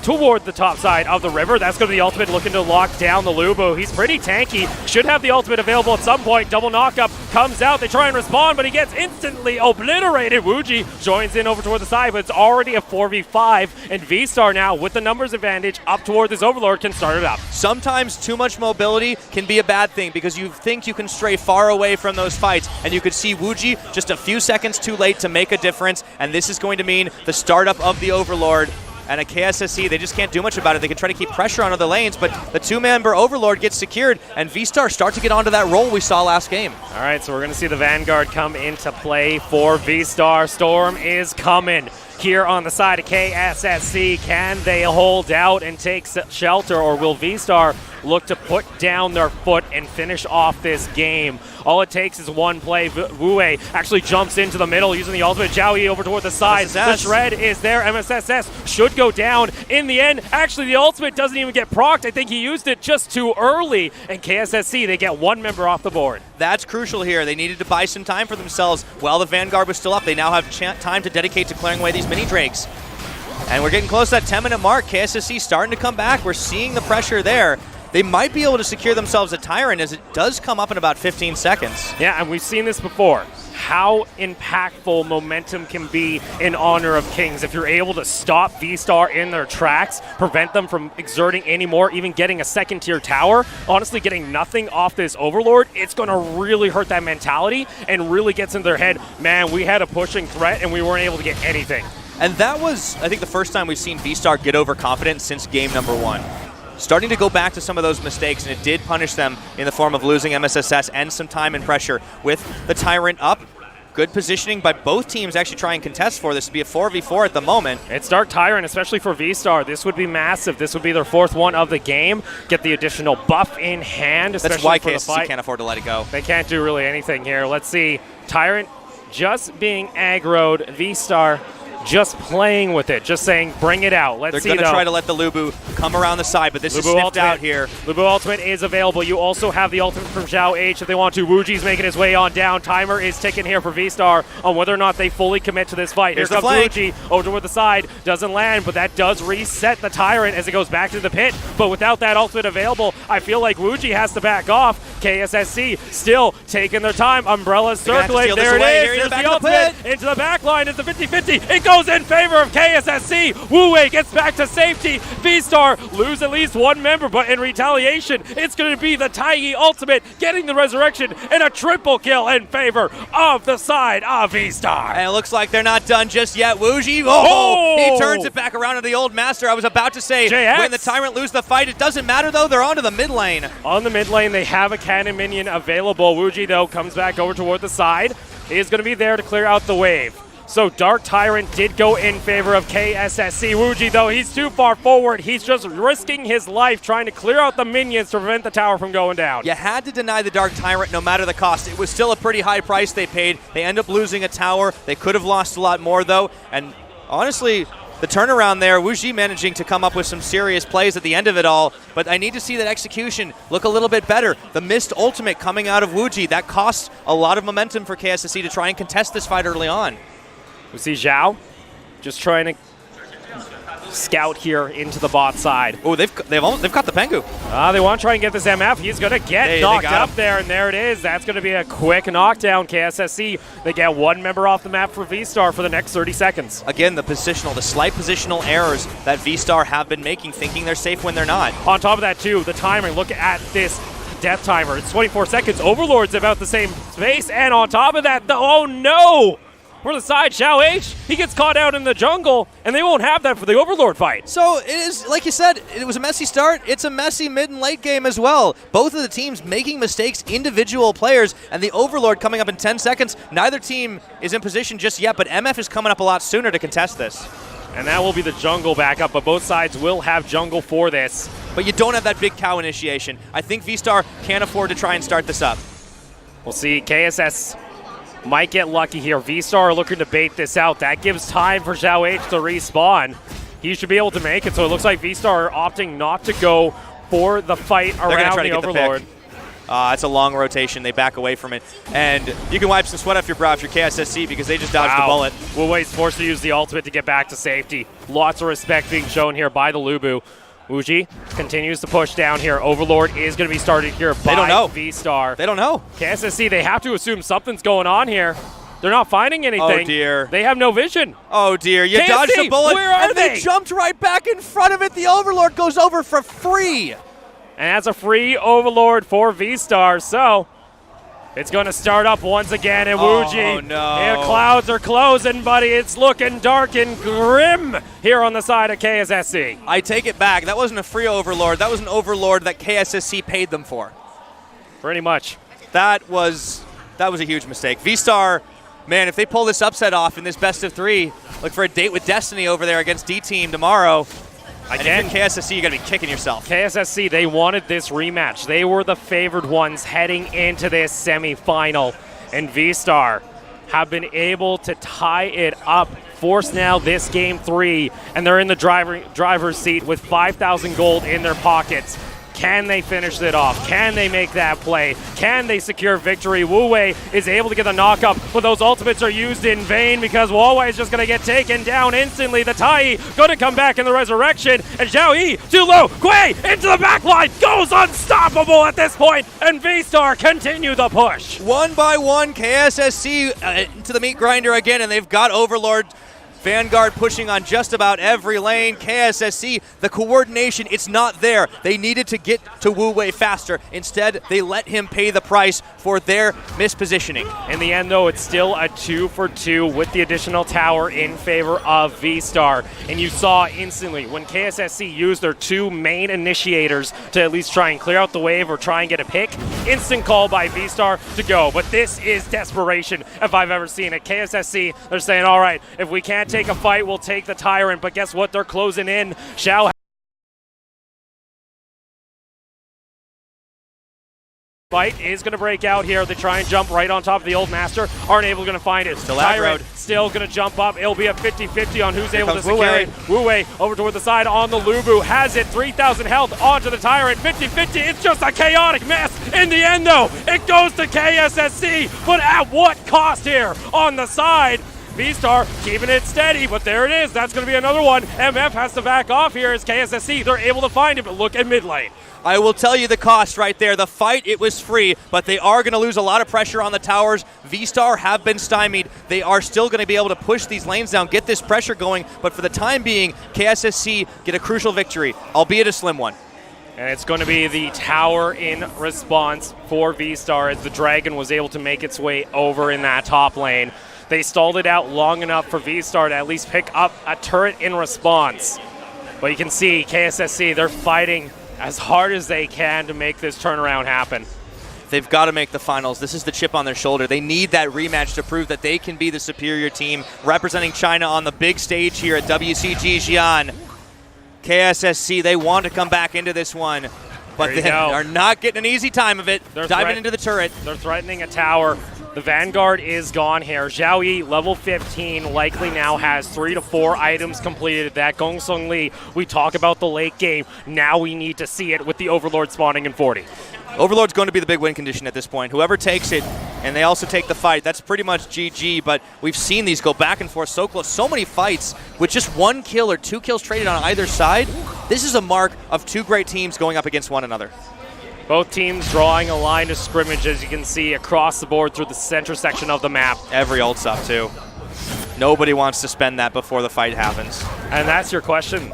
toward the top side of the river. That's going to be the ultimate, looking to lock down the Lubu. He's pretty tanky. Should have the ultimate available at some point. Double knockup comes out. They try and respond, but he gets instantly obliterated. Wuji joins in over toward the side, but it's already a 4v5, and VSTAR now, with the numbers advantage, up toward this Overlord, can start it up. Sometimes too much mobility can be a bad thing because you think you can stray far away from those fights, and you could see Wuji just a few seconds too late to make a difference, and this is going to mean the startup of the Overlord. And at KSSC, they just can't do much about it. They can try to keep pressure on other lanes, but the two-member Overlord gets secured, and VSTAR start to get onto that roll we saw last game. All right, so we're going to see the Vanguard come into play for VSTAR. Storm is coming here on the side of KSSC. Can they hold out and take shelter, or will VSTAR look to put down their foot and finish off this game? All it takes is one play. Wue actually jumps into the middle using the ultimate. Xiaoyi over toward the side. The shred is there. MSSS should go down in the end. Actually, the ultimate doesn't even get procced. I think he used it just too early. And KSSC, they get one member off the board. That's crucial here. They needed to buy some time for themselves while the Vanguard was still up. They now have time to dedicate to clearing away these mini drakes. And we're getting close to that 10-minute mark. KSSC starting to come back. We're seeing the pressure there. They might be able to secure themselves a Tyrant, as it does come up in about 15 seconds. Yeah, and we've seen this before. How impactful momentum can be in honor of Kings. If you're able to stop VSTAR in their tracks, prevent them from exerting any more, even getting a second-tier tower, honestly getting nothing off this Overlord, it's going to really hurt that mentality and really gets into their head, man, we had a pushing threat and we weren't able to get anything. And that was, I think, the first time we've seen VSTAR get overconfident since game number 1. Starting to go back to some of those mistakes, and it did punish them in the form of losing MSSS and some time and pressure with the Tyrant up. Good positioning by both teams actually try and contest for this to be a 4v4 at the moment. It's Dark Tyrant, especially for VSTAR. This would be massive. This would be their 4th one of the game. Get the additional buff in hand, especially That's why for the fight. KSSC can't afford to let it go. They can't do really anything here. Let's see. Tyrant just being aggroed. VSTAR just playing with it, just saying, bring it out. Let's see, They're going to try to let the Lubu come around the side, but this is sniffed out here. Lubu ultimate is available. You also have the ultimate from Zhao H if they want to. Wuji's making his way on down. Timer is ticking here for VSTAR on whether or not they fully commit to this fight. Here's Here comes the flank. Wuji over toward the side. Doesn't land, but that does reset the Tyrant as it goes back to the pit. But without that ultimate available, I feel like Wuji has to back off. KSSC still taking their time. Umbrellas circling. There it is. Here's the ultimate. Into the back line. It's a 50-50. It goes in favor of KSSC. Wu-Wei gets back to safety. VSTAR lose at least one member, but in retaliation, it's going to be the Taiyi ultimate getting the resurrection and a triple kill in favor of the side of VSTAR. And it looks like they're not done just yet. Wuji, he turns it back around to the old master. I was about to say, when the Tyrant lose the fight, it doesn't matter though, they're onto the mid lane. On the mid lane, they have a cannon minion available. Wuji, though, comes back over toward the side. He is going to be there to clear out the wave. So Dark Tyrant did go in favor of KSSC. Wuji, though, he's too far forward. He's just risking his life trying to clear out the minions to prevent the tower from going down. You had to deny the Dark Tyrant no matter the cost. It was still a pretty high price they paid. They end up losing a tower. They could have lost a lot more, though. And honestly, the turnaround there. WCG managing to come up with some serious plays at the end of it all, but I need to see that execution look a little bit better. The missed ultimate coming out of WCG, that costs a lot of momentum for KSSC to try and contest this fight early on. We see Zhao just trying to scout here into the bot side. Oh, they've got the Pengu. They want to try and get this MF. He's going to get knocked up there, and there it is. That's going to be a quick knockdown. KSSC, they get one member off the map for VSTAR for the next 30 seconds. Again, the slight positional errors that VSTAR have been making, thinking they're safe when they're not. On top of that, too, the timing. Look at this death timer. It's 24 seconds. Overlord's about the same space, and on top of that, oh no! For the side, Xiao H, he gets caught out in the jungle, and they won't have that for the Overlord fight. So it is, like you said, it was a messy start. It's a messy mid and late game as well. Both of the teams making mistakes, individual players, and the Overlord coming up in 10 seconds. Neither team is in position just yet, but MF is coming up a lot sooner to contest this. And that will be the jungle backup, but both sides will have jungle for this. But you don't have that big cow initiation. I think VSTAR can't afford to try and start this up. We'll see. KSS might get lucky here. VSTAR are looking to bait this out. That gives time for Xiao H to respawn. He should be able to make it, so it looks like VSTAR are opting not to go for the fight around the Overlord. It's a long rotation. They back away from it. And you can wipe some sweat off your brow if you're KSSC because they just dodged the bullet. Wu Wei's forced to use the ultimate to get back to safety. Lots of respect being shown here by the Lubu. WCG continues to push down here. Overlord is going to be started here by VSTAR. They don't know. KSSC, they have to assume something's going on here. They're not finding anything. Oh, dear. They have no vision. Oh, dear. You KSC, dodged the bullet, where are and they jumped right back in front of it. The Overlord goes over for free. And that's a free Overlord for VSTAR, so it's going to start up once again in WCG. Oh, no. The clouds are closing, buddy. It's looking dark and grim here on the side of KSSC. I take it back. That wasn't a free Overlord. That was an Overlord that KSSC paid them for. Pretty much. That was a huge mistake. VSTAR, man, if they pull this upset off in this best of three, look for a date with Destiny over there against D-Team tomorrow. Again, and if you're KSSC, you got to be kicking yourself. KSSC, they wanted this rematch. They were the favored ones heading into this semifinal. And VSTAR have been able to tie it up, force now this game 3, and they're in the driver's seat with 5,000 gold in their pockets. Can they finish it off? Can they make that play? Can they secure victory? Wu Wei is able to get the knock-up, but those ultimates are used in vain because Wu Wei is just going to get taken down instantly. The Tai going to come back in the resurrection, and Zhao Yi too low. Gui into the backline, goes unstoppable at this point, and VSTAR continue the push. One by one, KSSC into the meat grinder again, and they've got Overlord. Vanguard pushing on just about every lane. KSSC, the coordination, it's not there. They needed to get to Wu Wei faster. Instead, they let him pay the price for their mispositioning. In the end, though, it's still a 2-for-2 with the additional tower in favor of VSTAR. And you saw instantly when KSSC used their two main initiators to at least try and clear out the wave or try and get a pick, instant call by VSTAR to go. But this is desperation if I've ever seen it. KSSC, they're saying, all right, if we can't take a fight, we'll take the Tyrant, but guess what? They're closing in. Xiao fight is going to break out here. They try and jump right on top of the old master. Aren't able to find it. Still Tyrant aggroed. still going to jump up. It'll be a 50-50 on who's able to secure Wu Wei. it. Wu Wei over toward the side on the Lubu. Has it. 3,000 health onto the Tyrant. 50-50. It's just a chaotic mess. In the end, though, it goes to KSSC. But at what cost here on the side? VSTAR keeping it steady, but there it is. That's going to be another one. MF has to back off here as KSSC. They're able to find it, but look at mid lane. I will tell you the cost right there. The fight, it was free, but they are going to lose a lot of pressure on the towers. VSTAR have been stymied. They are still going to be able to push these lanes down, get this pressure going, but for the time being, KSSC get a crucial victory, albeit a slim one. And it's going to be the tower in response for VSTAR as the Dragon was able to make its way over in that top lane. They stalled it out long enough for VSTAR to at least pick up a turret in response. But you can see KSSC, they're fighting as hard as they can to make this turnaround happen. They've got to make the finals. This is the chip on their shoulder. They need that rematch to prove that they can be the superior team representing China on the big stage here at WCG Xi'an. KSSC, they want to come back into this one, but they are not getting an easy time of it. They're diving into the turret. They're threatening a tower. The Vanguard is gone here. Zhao Yi, level 15, likely now has 3 to 4 items completed. That Gong Sung Lee, we talk about the late game. Now we need to see it with the Overlord spawning in 40. Overlord's going to be the big win condition at this point. Whoever takes it, and they also take the fight, that's pretty much GG, but we've seen these go back and forth so close. So many fights with just 1 kill or 2 kills traded on either side. This is a mark of 2 great teams going up against one another. Both teams drawing a line of scrimmage, as you can see, across the board through the center section of the map. Every ult's up, too. Nobody wants to spend that before the fight happens. And that's your question.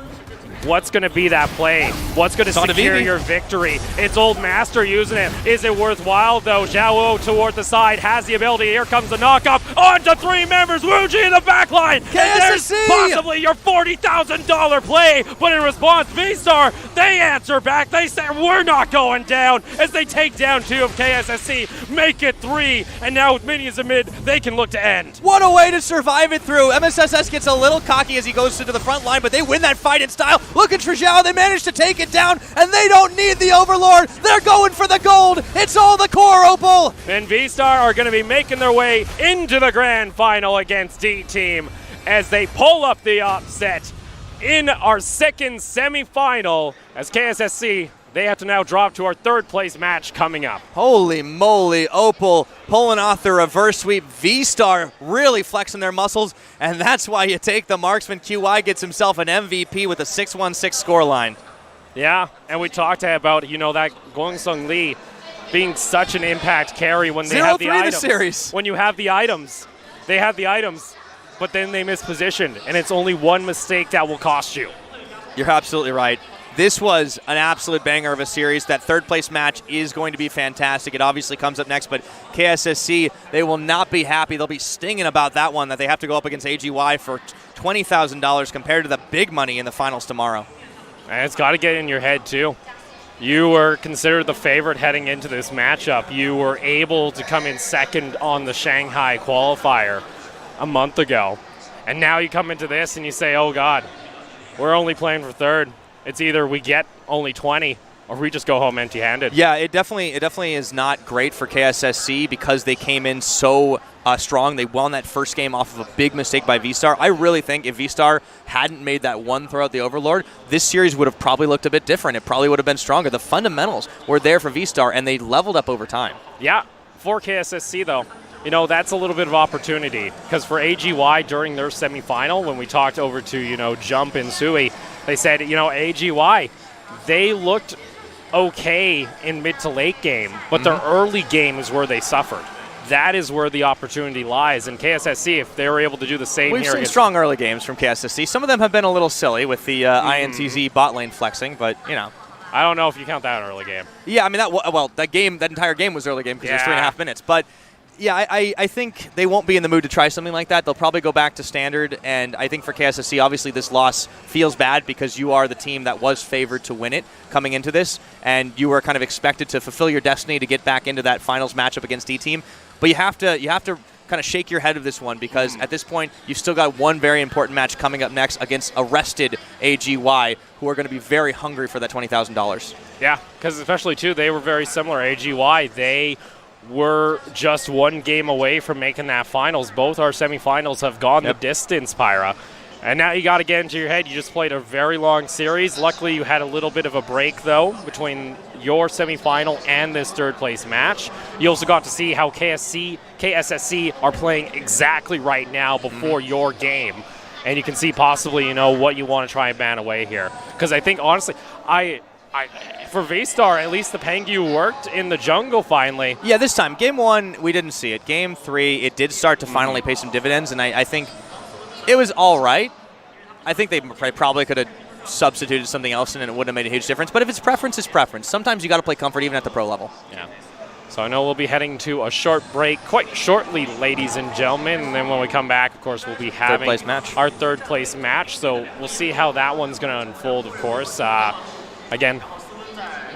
What's going to be that play? What's going to secure your victory? It's Old Master using it. Is it worthwhile, though? Zhao toward the side has the ability. Here comes the knock-up onto 3 members. Wu Ji in the back line. KSSC! Possibly your $40,000 play. But in response, VSTAR, they answer back. They say, we're not going down, as they take down 2 of KSSC, make it 3. And now with minions in mid, they can look to end. What a way to survive it through. MSSS gets a little cocky as he goes into the front line, but they win that fight in style. Look at Zhao, they managed to take it down, and they don't need the Overlord. They're going for the gold. It's all the core, Opal. And VSTAR are going to be making their way into the grand final against D-Team as they pull up the upset in our second semifinal as KSSC. They have to now drop to our 3rd place match coming up. Holy moly, Opal pulling off the reverse sweep. VSTAR really flexing their muscles, and that's why you take the marksman. QY gets himself an MVP with a 6-1-6 scoreline. Yeah, and we talked about, that Gong Sung Lee being such an impact carry when they have the items. Series. When you have the items, they have the items, but then they miss position, and it's only one mistake that will cost you. You're absolutely right. This was an absolute banger of a series. That 3rd place match is going to be fantastic. It obviously comes up next, but KSSC, they will not be happy. They'll be stinging about that one, that they have to go up against AGY for $20,000 compared to the big money in the finals tomorrow. And it's got to get in your head, too. You were considered the favorite heading into this matchup. You were able to come in 2nd on the Shanghai qualifier a month ago. And now you come into this and you say, oh, God, we're only playing for 3rd. It's either we get only 20 or we just go home empty-handed. Yeah, it definitely is not great for KSSC because they came in so strong. They won that first game off of a big mistake by VSTAR. I really think if VSTAR hadn't made that one throw at the Overlord, this series would have probably looked a bit different. It probably would have been stronger. The fundamentals were there for VSTAR, and they leveled up over time. Yeah, for KSSC, though. That's a little bit of opportunity because for AGY during their semifinal, when we talked over to, Jump and Sui, they said, AGY, they looked okay in mid to late game, but their early game is where they suffered. That is where the opportunity lies. And KSSC, if they were able to do the same We've here. We've seen strong early games from KSSC. Some of them have been a little silly with the INTZ bot lane flexing, but, I don't know if you count that an early game. Yeah, I mean, that entire game was early game because it was 3.5 minutes. But yeah, I think they won't be in the mood to try something like that. They'll probably go back to standard, and I think for KSSC, obviously this loss feels bad because you are the team that was favored to win it coming into this, and you were kind of expected to fulfill your destiny to get back into that finals matchup against D-Team. But you have to kind of shake your head of this one because at this point, you've still got one very important match coming up next against arrested AGY, who are going to be very hungry for that $20,000. Yeah, because especially, too, they were very similar. AGY, they were just one game away from making that finals. Both our semifinals have gone the distance, Pyra. And now you got to get into your head. You just played a very long series. Luckily, you had a little bit of a break, though, between your semifinal and this 3rd place match. You also got to see how KSSC are playing exactly right now before your game. And you can see possibly, what you want to try and ban away here. Because I think, honestly, for VSTAR, at least the Pengu worked in the jungle finally. Yeah, this time. Game 1, we didn't see it. Game 3, it did start to finally pay some dividends, and I think it was all right. I think they probably could have substituted something else, and it wouldn't have made a huge difference. But if it's preference, it's preference. Sometimes you got to play comfort even at the pro level. Yeah. So I know we'll be heading to a short break quite shortly, ladies and gentlemen. And then when we come back, of course, we'll be having our 3rd place match. So we'll see how that one's going to unfold, of course. Again,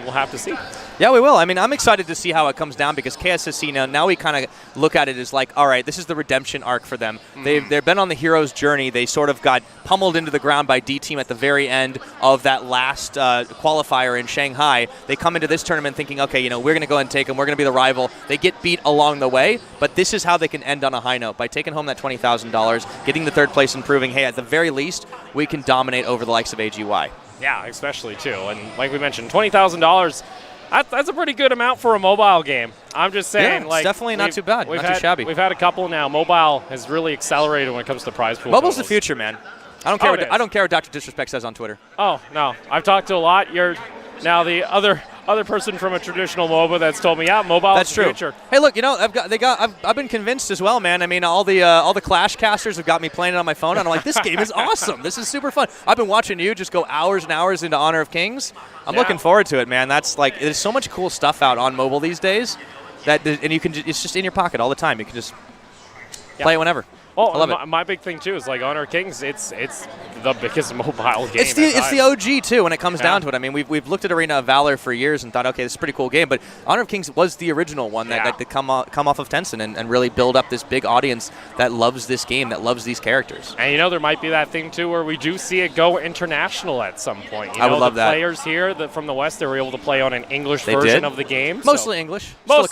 we'll have to see. Yeah, we will. I mean, I'm excited to see how it comes down because KSSC now we kind of look at it as like, all right, this is the redemption arc for them. They've been on the hero's journey. They sort of got pummeled into the ground by D Team at the very end of that last qualifier in Shanghai. They come into this tournament thinking, okay, you know, we're going to go and take them. We're going to be the rival. They get beat along the way, but this is how they can end on a high note by taking home that $20,000, getting the third place and proving, hey, at the very least, we can dominate over the likes of AGY. Yeah, especially too. And like we mentioned, $20,000. That's a pretty good amount for a mobile game. I'm just saying, it's definitely not too bad, not too shabby. We've had a couple now. Mobile has really accelerated when it comes to prize pool. Mobile's totals. the future, man. I don't care. I don't care what Dr. Disrespect says on Twitter. Oh no, I've talked to a lot. You're now the other person from a traditional MOBA that's told me, yeah, mobile is the future. Hey, look, you know, I've been convinced as well, man. I mean, all the Clash casters have got me playing it on my phone, and I'm like, this game is awesome. This is super fun. I've been watching you just go hours and hours into Honor of Kings. I'm looking forward to it, man. That's like, there's so much cool stuff out on mobile these days that, and you can, it's just in your pocket all the time. You can just play it whenever. Oh, I love it. My big thing too is like Honor of Kings. It's the biggest mobile game. It's the OG too when it comes down to it. I mean, we've looked at Arena of Valor for years and thought, okay, this is a pretty cool game. But Honor of Kings was the original one that got to come off of Tencent and really build up this big audience that loves this game, that loves these characters. And you know, there might be that thing too where we do see it go international at some point. You I would love the that. Players here from the West, they were able to play on an English version of the game. Mostly English. I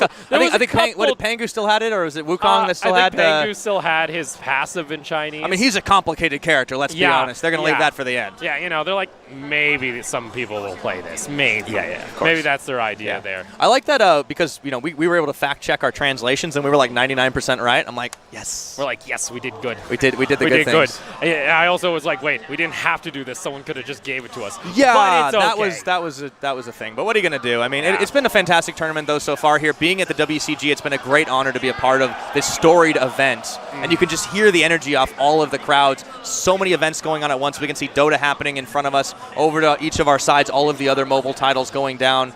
think Pangu still had it, or was it Wukong that still had? I think Pangu still had his passive in Chinese. I mean, he's a complicated character, let's be honest. They're going to leave that for the end. Yeah, you know, they're like, maybe some people will play this. Maybe. Yeah, of course. Maybe that's their idea there. I like that because, you know, we were able to fact check our translations and we were like 99% right. I'm like, yes. We're like, yes, we did good. We did the good things. I also was like, wait, we didn't have to do this. Someone could have just gave it to us. Yeah, but it's okay. that was a thing. But what are you going to do? I mean, it's been a fantastic tournament, though, so far here. Being at the WCG, it's been a great honor to be a part of this storied event. And you can just hear the energy off all of the crowds. So many events going on at once. We can see Dota happening in front of us, over to each of our sides, all of the other mobile titles going down.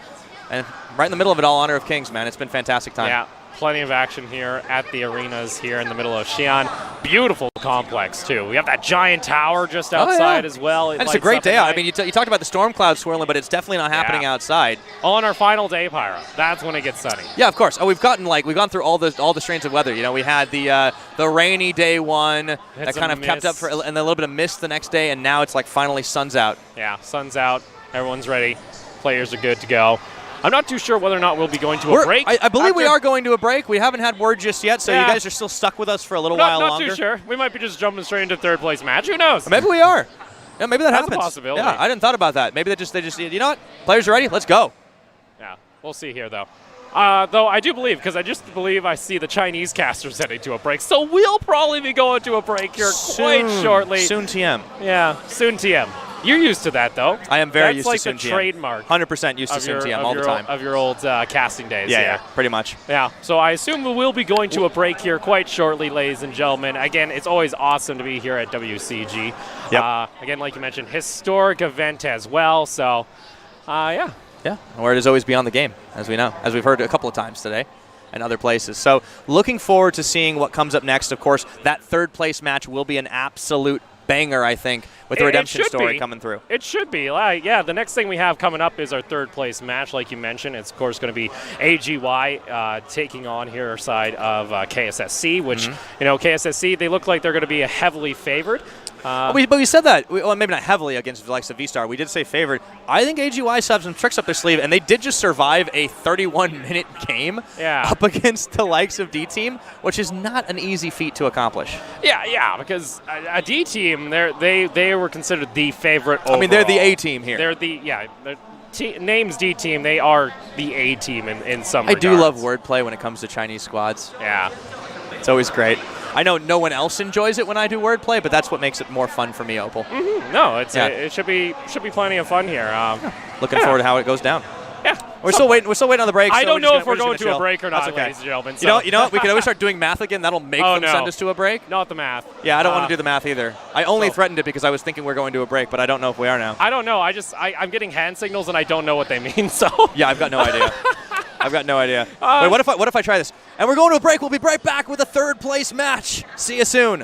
And right in the middle of it all, Honor of Kings, man. It's been a fantastic time. Yeah, plenty of action here at the arenas here in the middle of Xi'an. Beautiful complex, too. We have that giant tower just outside as well. And it's a great day out. I mean, you talked about the storm clouds swirling, but it's definitely not happening outside. On our final day, Pyro. That's when it gets sunny. Yeah, of course. Oh, we've gone through all the strains of weather. You know, we had the rainy day one that kind of kept up for, and a little bit of mist the next day, and now it's like finally sun's out. Yeah, sun's out. Everyone's ready. Players are good to go. I'm not too sure whether or not we'll be going to a break. I believe we are going to a break. We haven't had word just yet, so you guys are still stuck with us for a little while longer. Not too sure. We might be just jumping straight into third place match. Who knows? Maybe we are. Yeah, maybe that happens. That's a possibility. Yeah, I didn't thought about that. Maybe they just you know what? Players are ready. Let's go. Yeah, we'll see here though. Though I do believe, because I just believe I see the Chinese casters heading to a break, so we'll probably be going to a break here quite shortly. Soon TM. Yeah, soon TM. You're used to that, though. I am very used to Soon TM. That's like the trademark. 100% used to Soon TM all the time. Of your old casting days. Yeah, pretty much. Yeah, so I assume we will be going to a break here quite shortly, ladies and gentlemen. Again, it's always awesome to be here at WCG. Yep. Again, like you mentioned, historic event as well, so yeah. Yeah, where it is always beyond the game, as we know, as we've heard a couple of times today and other places. So looking forward to seeing what comes up next. Of course, that third place match will be an absolute banger, I think, with the redemption story coming through. It should be. Yeah, the next thing we have coming up is our third place match, like you mentioned. It's, of course, going to be AGY taking on here side of KSSC, which, you know, KSSC, they look like they're going to be a heavily favored. But we said that. Well, maybe not heavily against the likes of VSTAR. We did say favored. I think AGY still have some tricks up their sleeve, and they did just survive a 31-minute game up against the likes of D Team, which is not an easy feat to accomplish. Yeah, because a D Team, they were considered the favorite overall. I mean, they're the A team here. They're the name's D Team. They are the A team in some regards. I do love wordplay when it comes to Chinese squads. Yeah. It's always great. I know no one else enjoys it when I do wordplay, but that's what makes it more fun for me, Opal. No, it should be plenty of fun here. Looking forward to how it goes down. Yeah, we're still waiting on the break. I don't know if we're going to a break or not, ladies and gentlemen. So. You know what? We can always start doing math again. That'll make them send us to a break. Not the math. Yeah, I don't want to do the math either. I only threatened it because I was thinking we're going to a break, but I don't know if we are now. I don't know. I'm getting hand signals and I don't know what they mean. So yeah, I've got no idea. I've got no idea. Wait, what if I try this? And we're going to a break. We'll be right back with a third place match. See you soon.